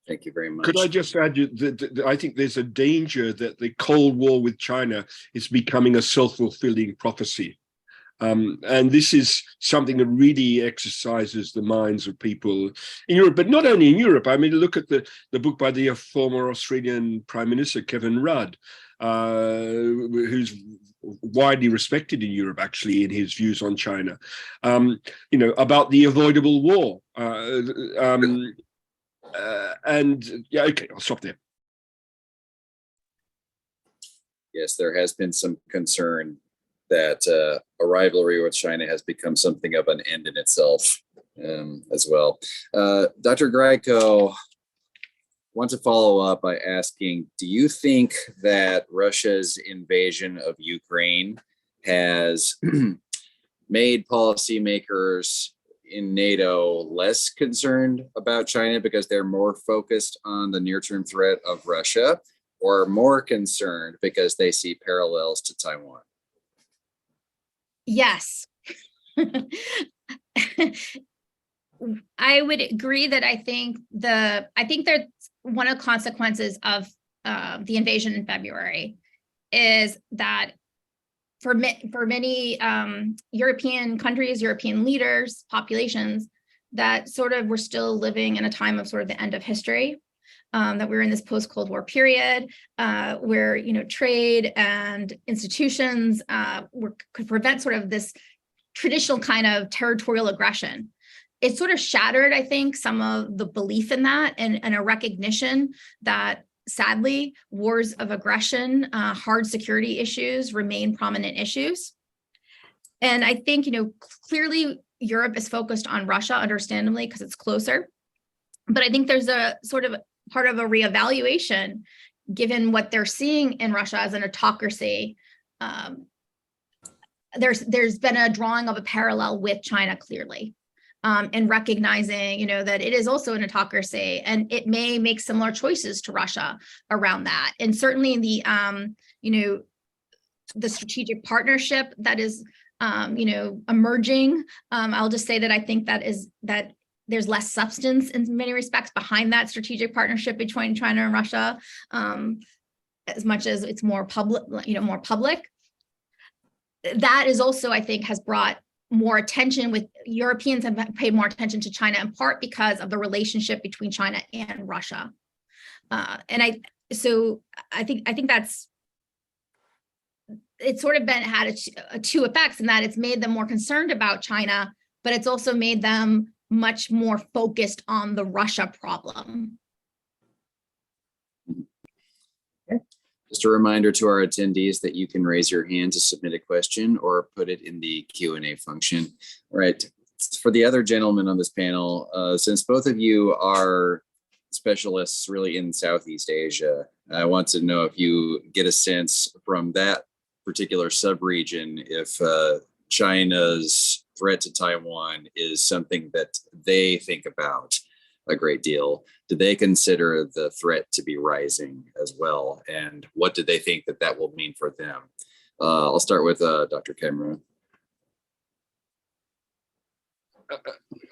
Thank you very much. Could I just add that I think there's a danger that the Cold War with China is becoming a self-fulfilling prophecy. And this is something that really exercises the minds of people in Europe, but not only in Europe. I mean, look at the book by the former Australian Prime Minister, Kevin Rudd, who's widely respected in Europe, actually, in his views on China, about the avoidable war. And yeah, okay, I'll stop there. Yes, there has been some concern that a rivalry with China has become something of an end in itself as well. Dr. Grieco, want to follow up by asking, do you think that Russia's invasion of Ukraine has made policymakers in NATO less concerned about China because they're more focused on the near-term threat of Russia, or more concerned because they see parallels to Taiwan? Yes. I would agree that I think that's one of the consequences of the invasion in February is that for many European countries, European leaders, populations, that sort of we're still living in a time of sort of the end of history, that we're in this post-Cold War period where, trade and institutions could prevent sort of this traditional kind of territorial aggression. It sort of shattered, I think, some of the belief in that and a recognition that sadly, wars of aggression, hard security issues remain prominent issues. And I think, clearly Europe is focused on Russia, understandably, because it's closer. But I think there's a sort of part of a reevaluation, given what they're seeing in Russia as an autocracy. There's been a drawing of a parallel with China, clearly. And recognizing, that it is also an autocracy, and it may make similar choices to Russia around that. And certainly the strategic partnership that is, emerging. I'll just say that I think that there's less substance in many respects behind that strategic partnership between China and Russia, as much as it's more public, more public. That is also, I think, has brought more attention with Europeans have paid more attention to China in part because of the relationship between China and Russia. And I think that's, it's sort of had two effects in that it's made them more concerned about China, but it's also made them much more focused on the Russia problem. Just a reminder to our attendees that you can raise your hand to submit a question or put it in the Q&A function. All right, for the other gentlemen on this panel, since both of you are specialists really in Southeast Asia, I want to know if you get a sense from that particular sub-region if China's threat to Taiwan is something that they think about a great deal. Do they consider the threat to be rising as well? And what do they think that will mean for them? I'll start with Dr. Camroux.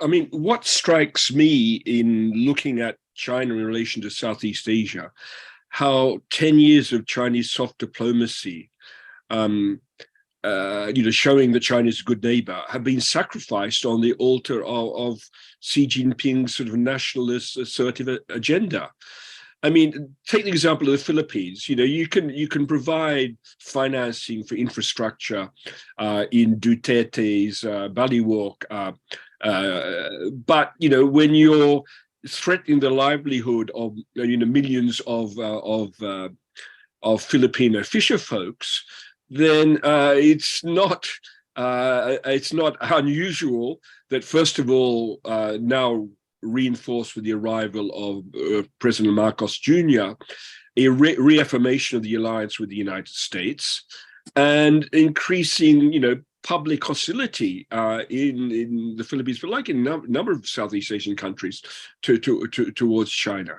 I mean, what strikes me in looking at China in relation to Southeast Asia, how 10 years of Chinese soft diplomacy, showing that China is a good neighbor, have been sacrificed on the altar of Xi Jinping's sort of nationalist assertive agenda. I mean, take the example of the Philippines. You can provide financing for infrastructure in Duterte's Baliwalk, but when you're threatening the livelihood of millions of Filipino fisher folks, then it's not unusual that, first of all, now reinforced with the arrival of President Marcos Jr., a reaffirmation of the alliance with the United States and increasing, public hostility in the Philippines, but like in a number of Southeast Asian countries towards China.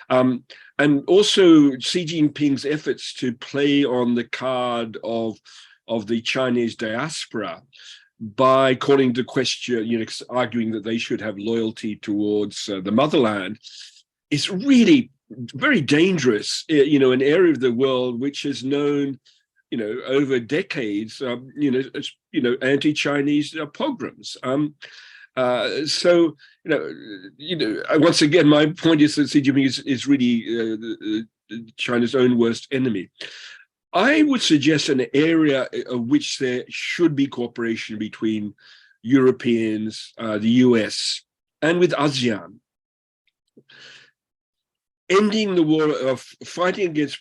And also Xi Jinping's efforts to play on the card of the Chinese diaspora by calling the question, arguing that they should have loyalty towards the motherland, is really very dangerous, an area of the world which has known, over decades, anti-Chinese pogroms. So, once again, my point is that Xi Jinping is really China's own worst enemy. I would suggest an area of which there should be cooperation between Europeans, the US, and with ASEAN. Ending the war of fighting against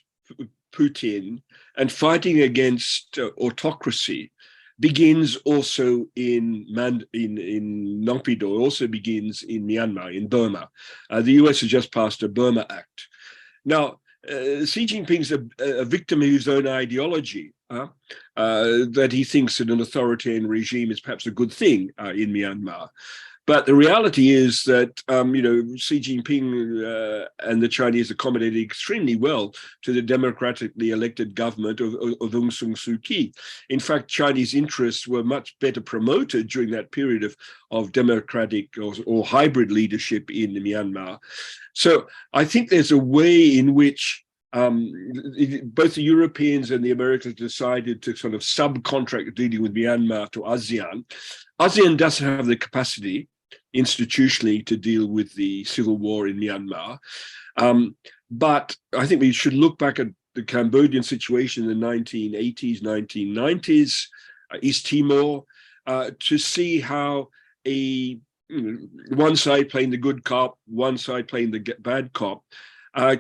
Putin and fighting against autocracy begins also in Naypyidaw, also begins in Myanmar, in Burma. The US has just passed a Burma Act. Now, Xi Jinping's a victim of his own ideology, that he thinks that an authoritarian regime is perhaps a good thing in Myanmar. But the reality is that, Xi Jinping and the Chinese accommodated extremely well to the democratically elected government of Aung San Suu Kyi. In fact, Chinese interests were much better promoted during that period of democratic or hybrid leadership in Myanmar. So I think there's a way in which both the Europeans and the Americans decided to sort of subcontract dealing with Myanmar to ASEAN. ASEAN doesn't have the capacity institutionally to deal with the civil war in Myanmar. But I think we should look back at the Cambodian situation in the 1980s, 1990s, East Timor, to see how one side playing the good cop, one side playing the bad cop,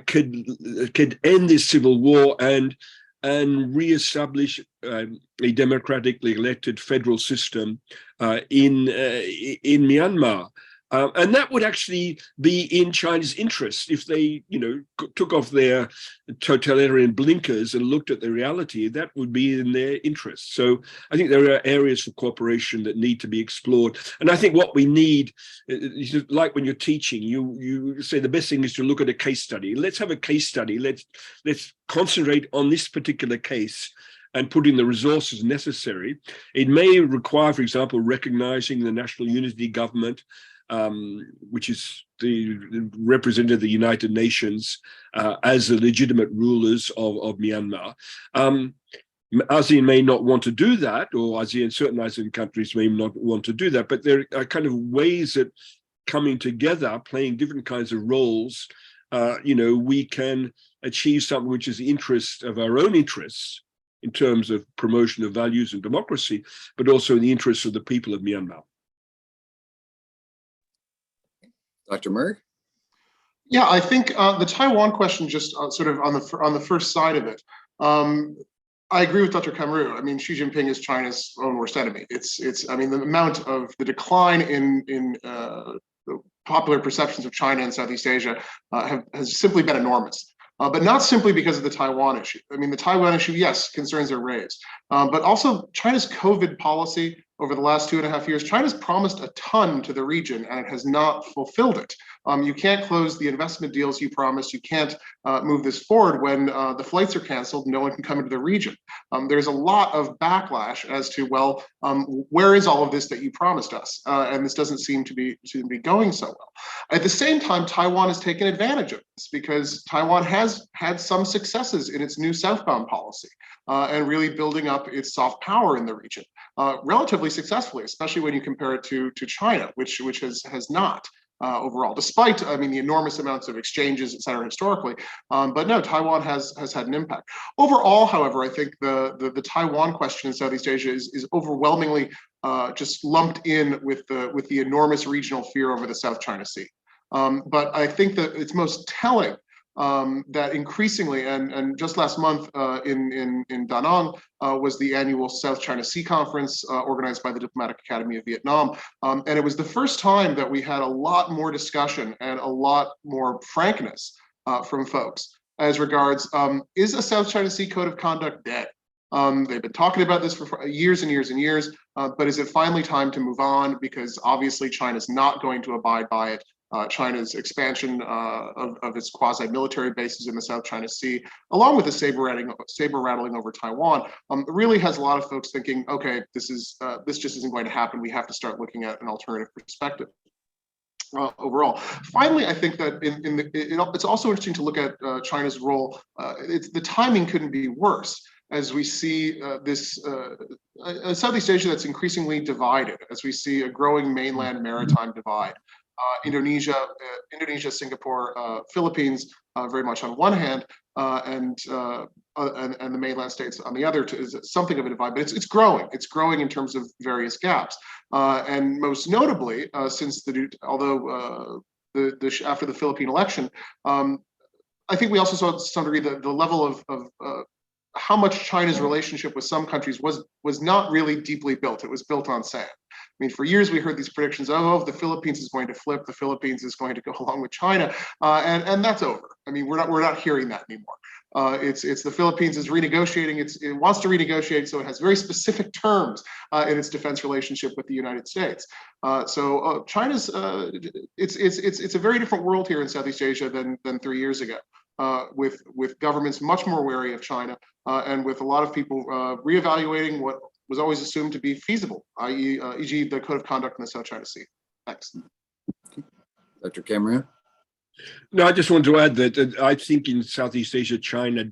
could end this civil war and reestablish a democratically elected federal system in Myanmar. And that would actually be in China's interest if they, took off their totalitarian blinkers and looked at the reality. That would be in their interest. So I think there are areas for cooperation that need to be explored. And I think what we need, like when you're teaching, you say the best thing is to look at a case study. Let's have a case study. Let's concentrate on this particular case and put in the resources necessary. It may require, for example, recognizing the National Unity Government, which is the representative of the United Nations as the legitimate rulers of Myanmar. ASEAN may not want to do that, or certain ASEAN countries may not want to do that, but there are kind of ways that coming together, playing different kinds of roles, we can achieve something which is the interest of our own interests in terms of promotion of values and democracy, but also in the interests of the people of Myanmar. Dr. Murg? Yeah, I think the Taiwan question, just sort of on the first side of it, I agree with Dr. Camroux. I mean, Xi Jinping is China's own worst enemy. I mean, the amount of the decline in the popular perceptions of China and Southeast Asia has simply been enormous. But not simply because of the Taiwan issue. I mean, the Taiwan issue, yes, concerns are raised, but also China's COVID policy over the last 2.5 years. China's promised a ton to the region and it has not fulfilled it. You can't close the investment deals you promised. You can't move this forward when the flights are canceled. No one can come into the region. There's a lot of backlash as to, well, where is all of this that you promised us? And this doesn't seem to be going so well. At the same time, Taiwan has taken advantage of this because Taiwan has had some successes in its new southbound policy and really building up its soft power in the region relatively successfully, especially when you compare it to China, which has not. Overall, despite, I mean, the enormous amounts of exchanges, et cetera, historically. But no, Taiwan has had an impact. Overall, however, I think the Taiwan question in Southeast Asia is overwhelmingly just lumped in with the enormous regional fear over the South China Sea. But I think that it's most telling that increasingly, and just last month in Da Nang was the annual South China Sea Conference organized by the Diplomatic Academy of Vietnam. And it was the first time that we had a lot more discussion and a lot more frankness from folks as regards, is a South China Sea Code of Conduct dead? They've been talking about this for years and years and years, but is it finally time to move on? Because obviously China's not going to abide by it. China's expansion of its quasi-military bases in the South China Sea, along with the saber rattling over Taiwan, really has a lot of folks thinking, okay, this just isn't going to happen. We have to start looking at an alternative perspective. Overall, finally, I think that it's also interesting to look at China's role. The timing couldn't be worse as we see Southeast Asia that's increasingly divided, as we see a growing mainland maritime divide. Indonesia, Singapore, Philippines, very much on one hand, and the mainland states on the other is something of a divide, but it's growing. It's growing in terms of various gaps, and most notably, since after the Philippine election, I think we also saw to some degree the level of how much China's relationship with some countries was not really deeply built. It was built on sand. I mean, for years we heard these predictions, oh, the Philippines is going to flip, the Philippines is going to go along with China, and that's over. I mean, we're not hearing that anymore. It's the Philippines is renegotiating. It wants to renegotiate, so it has very specific terms in its defense relationship with the United States. So China's it's a very different world here in Southeast Asia than 3 years ago, with governments much more wary of China, and with a lot of people reevaluating what was always assumed to be feasible, i.e., e.g., the Code of Conduct in the South China Sea. Thanks. Dr. Camroux? No, I just want to add that I think in Southeast Asia, China,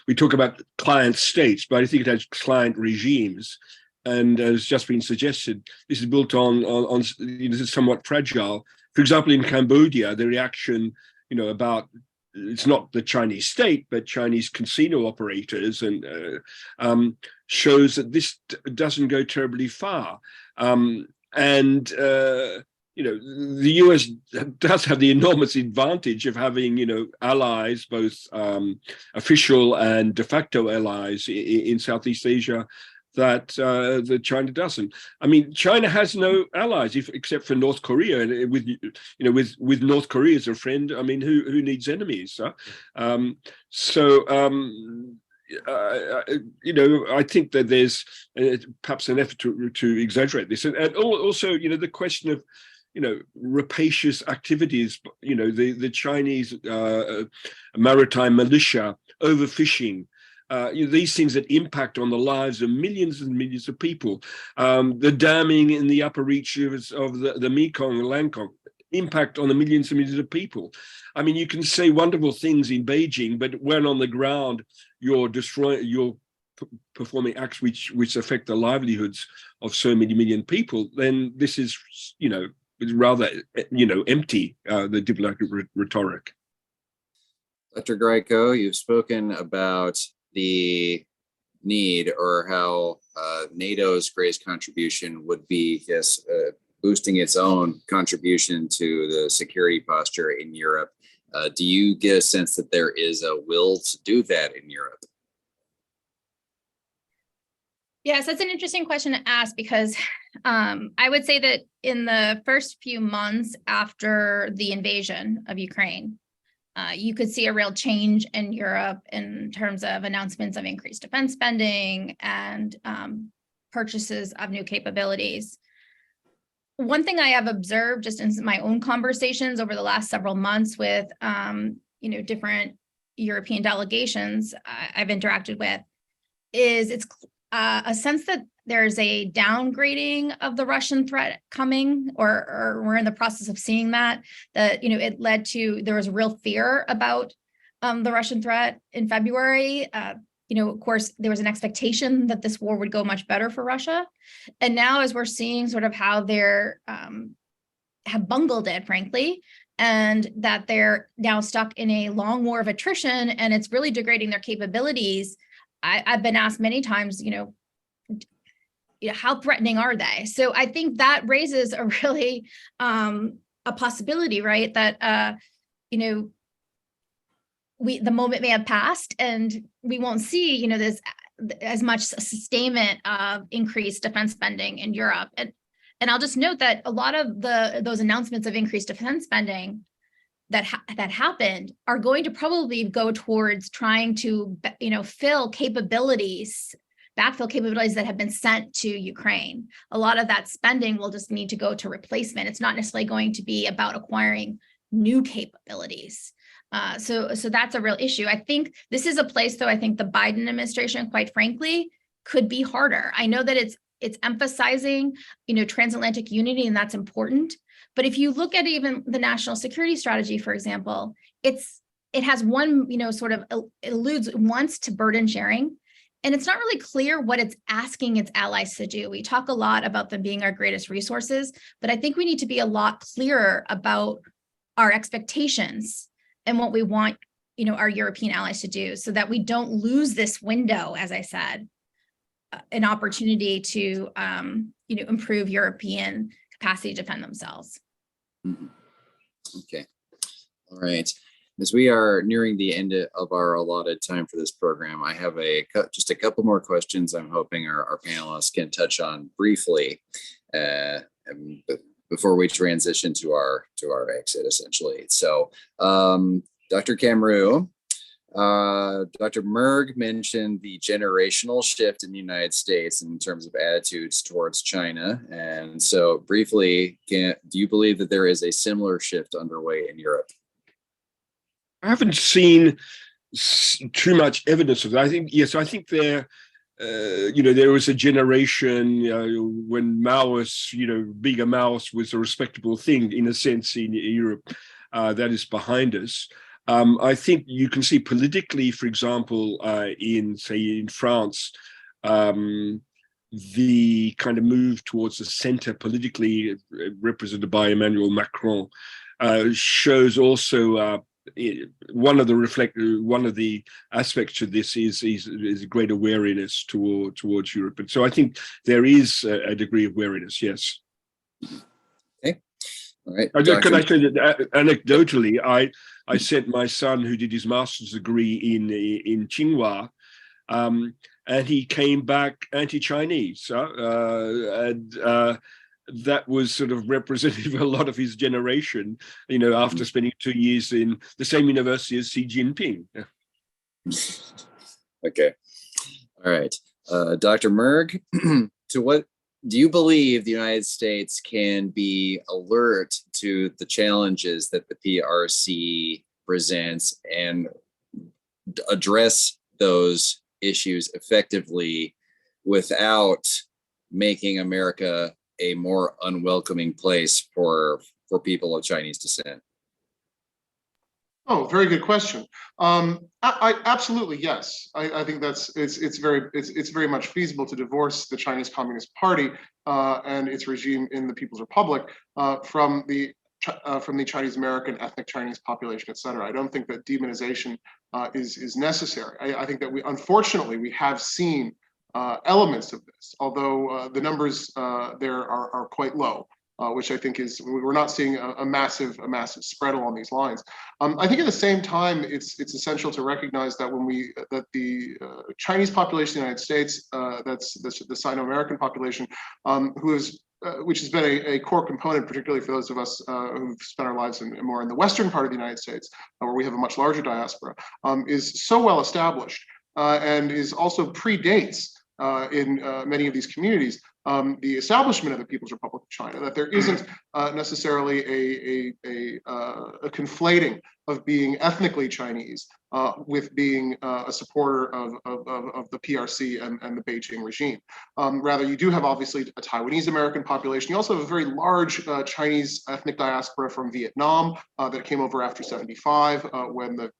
we talk about client states, but I think it has client regimes. And as just been suggested, this is built on this is somewhat fragile. For example, in Cambodia, the reaction, about it's not the Chinese state, but Chinese casino operators, and shows that this doesn't go terribly far. The US does have the enormous advantage of having, allies, both official and de facto allies in Southeast Asia that China doesn't. I mean, China has no allies except for North Korea, and with North Korea as a friend. I mean, who needs enemies? Huh? I think that there's perhaps an effort to exaggerate this, and also, the question of rapacious activities, the Chinese maritime militia, overfishing, these things that impact on the lives of millions and millions of people, the damming in the upper reaches of the Mekong and Lancong, impact on the millions and millions of people. I mean, you can say wonderful things in Beijing, but when on the ground you're performing acts which affect the livelihoods of so many million people, then this is, it's rather, empty, the diplomatic rhetoric. Dr. Grieco, you've spoken about the need, or how NATO's greatest contribution would be, boosting its own contribution to the security posture in Europe. Do you get a sense that there is a will to do that in Europe? Yes, that's an interesting question to ask, because I would say that in the first few months after the invasion of Ukraine, you could see a real change in Europe in terms of announcements of increased defense spending and purchases of new capabilities. One thing I have observed just in my own conversations over the last several months with, different European delegations I've interacted with, is it's a sense that there's a downgrading of the Russian threat coming, or we're in the process of seeing that it led to, there was real fear about the Russian threat in February. Of course, there was an expectation that this war would go much better for Russia. And now, as we're seeing sort of how they're have bungled it, frankly, and that they're now stuck in a long war of attrition, and it's really degrading their capabilities. I've been asked many times, how threatening are they? So I think that raises a really a possibility, right? That the moment may have passed, and we won't see, this as much sustainment of increased defense spending in Europe. And I'll just note that a lot of those announcements of increased defense spending that happened are going to probably go towards trying to, backfill capabilities that have been sent to Ukraine. A lot of that spending will just need to go to replacement. It's not necessarily going to be about acquiring new capabilities. So that's a real issue. I think this is a place, though, I think the Biden administration, quite frankly, could be harder. I know that it's emphasizing, transatlantic unity, and that's important. But if you look at even the national security strategy, for example, it has one, it alludes once to burden sharing. And it's not really clear what it's asking its allies to do. We talk a lot about them being our greatest resources, but I think we need to be a lot clearer about our expectations and what we want, our European allies to do, so that we don't lose this window, as I said, an opportunity to, improve European capacity to defend themselves. Mm-hmm. Okay. All right. As we are nearing the end of our allotted time for this program, I have just a couple more questions I'm hoping our panelists can touch on briefly before we transition to our exit, essentially. So, Dr. Camroux, Dr. Murg mentioned the generational shift in the United States in terms of attitudes towards China. And so briefly, do you believe that there is a similar shift underway in Europe? I haven't seen too much evidence of that. I think, yes, I think there was a generation when Maoist, being a Maoist was a respectable thing in a sense in Europe. That is behind us. I think you can see politically, for example, in France, the kind of move towards the center politically represented by Emmanuel Macron shows also one of the aspects of this is greater wariness towards Europe. And so I think there is a degree of wariness, yes. Okay. All right. Can I say that anecdotally, I sent my son, who did his master's degree in Tsinghua, and he came back anti-Chinese, and that was sort of representative of a lot of his generation. After spending 2 years in the same university as Xi Jinping. Okay, all right, Dr. Murg, to what do you believe the United States can be alert to the challenges that the PRC presents and address those issues effectively without making America a more unwelcoming place for people of Chinese descent? Oh, very good question. I absolutely, yes. I think it's very much feasible to divorce the Chinese Communist Party and its regime in the People's Republic from the Chinese American ethnic Chinese population, et cetera. I don't think that demonization is necessary. I think that unfortunately we have seen elements of this, although the numbers there are quite low. Which I think we're not seeing a massive spread along these lines. I think at the same time, it's essential to recognize that the Chinese population in the United States, that's the Sino-American population, which has been a core component, particularly for those of us who've spent our lives more in the western part of the United States, where we have a much larger diaspora, is so well established and is also predates in many of these communities the establishment of the People's Republic of China, that there isn't necessarily a conflating of being ethnically Chinese with being a supporter of the PRC and the Beijing regime. Rather, you do have obviously a Taiwanese American population. You also have a very large Chinese ethnic diaspora from Vietnam that came over after '75 when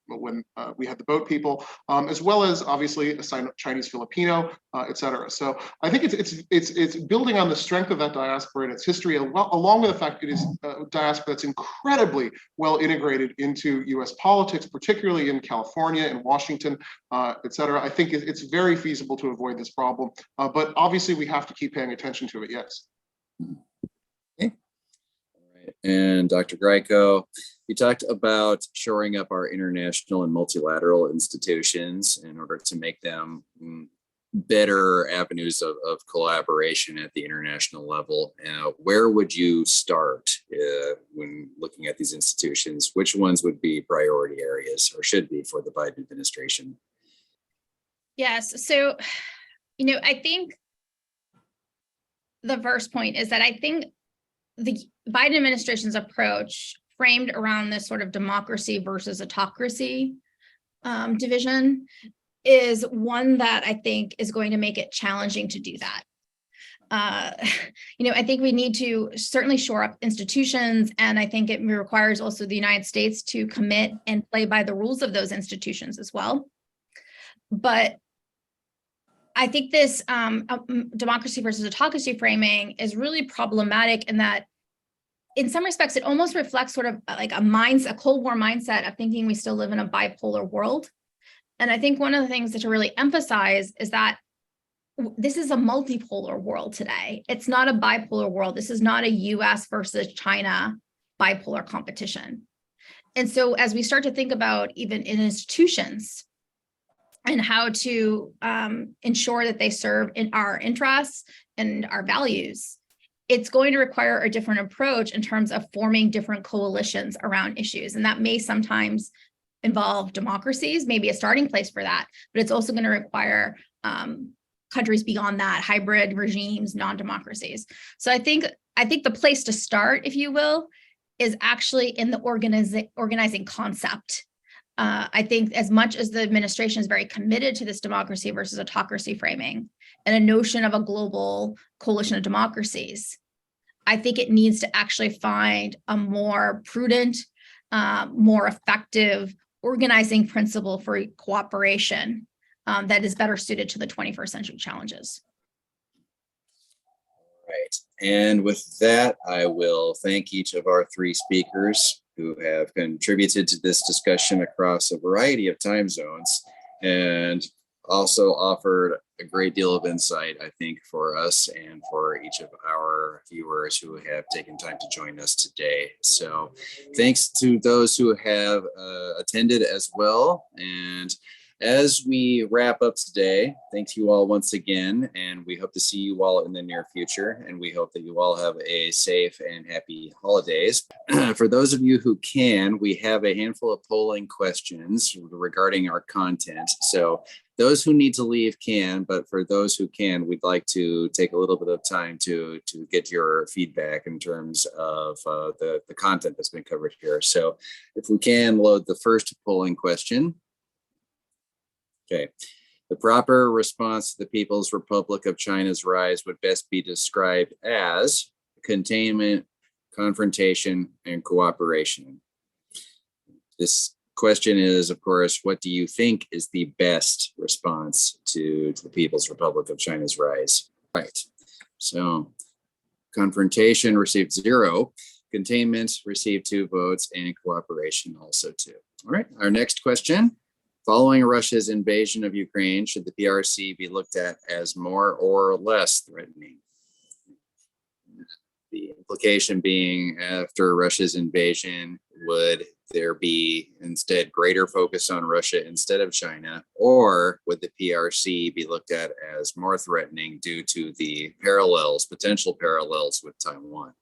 we had the boat people, as well as obviously a Chinese Filipino, et cetera. So I think it's building on the strength of that diaspora and its history, along with the fact it is a diaspora that's incredibly well integrated into U.S. politics, particularly in California and Washington, et cetera. I think it's very feasible to avoid this problem, but obviously we have to keep paying attention to it, yes. Okay. All right. And Dr. Grieco, you talked about shoring up our international and multilateral institutions in order to make them better avenues of collaboration at the international level. Where would you start when looking at these institutions? Which ones would be priority areas or should be for the Biden administration? Yes. So, I think the first point is that I think the Biden administration's approach framed around this sort of democracy versus autocracy division is one that I think is going to make it challenging to do that. I think we need to certainly shore up institutions, and I think it requires also the United States to commit and play by the rules of those institutions as well. But I think this democracy versus autocracy framing is really problematic in that, in some respects, it almost reflects sort of like a Cold War mindset of thinking we still live in a bipolar world. And I think one of the things to really emphasize is that this is a multipolar world today. It's not a bipolar world. This is not a US versus China bipolar competition. And so as we start to think about even in institutions and how to ensure that they serve in our interests and our values, it's going to require a different approach in terms of forming different coalitions around issues. And that may sometimes involve democracies, maybe a starting place for that, but it's also going to require countries beyond that, hybrid regimes, non-democracies. So I think the place to start, if you will, is actually in the organizing concept. I think as much as the administration is very committed to this democracy versus autocracy framing and a notion of a global coalition of democracies, I think it needs to actually find a more prudent, more effective organizing principle for cooperation that is better suited to the 21st century challenges. Right. And with that, I will thank each of our three speakers who have contributed to this discussion across a variety of time zones and also offered a great deal of insight, I think, for us and for each of our viewers who have taken time to join us today. So thanks to those who have attended as well. And as we wrap up today, thank you all once again, and we hope to see you all in the near future, and we hope that you all have a safe and happy holidays. For those of you who can, we have a handful of polling questions regarding our content. So those who need to leave can, but for those who can, we'd like to take a little bit of time to get your feedback in terms of the content that's been covered here. So if we can load the first polling question. Okay, the proper response to the People's Republic of China's rise would best be described as containment, confrontation, and cooperation. This question is, of course, what do you think is the best response to the People's Republic of China's rise? Right, so confrontation received 0, containment received 2 votes, and cooperation also 2. All right, our next question. Following Russia's invasion of Ukraine, should the PRC be looked at as more or less threatening? The implication being, after Russia's invasion, would there be instead greater focus on Russia instead of China, or would the PRC be looked at as more threatening due to the potential parallels with Taiwan?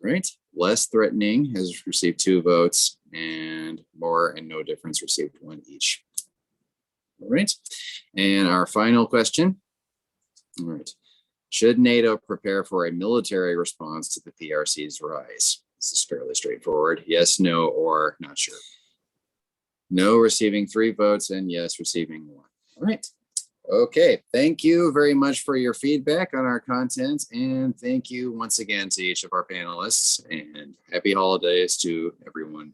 Right, less threatening has received 2 votes, and more and no difference received 1 each. All right, and our final question. All right, should NATO prepare for a military response to the PRC's rise? This is fairly straightforward. Yes, no, or not sure. No receiving 3 votes, and yes receiving 1. All right. Okay, thank you very much for your feedback on our content, and thank you once again to each of our panelists, and happy holidays to everyone.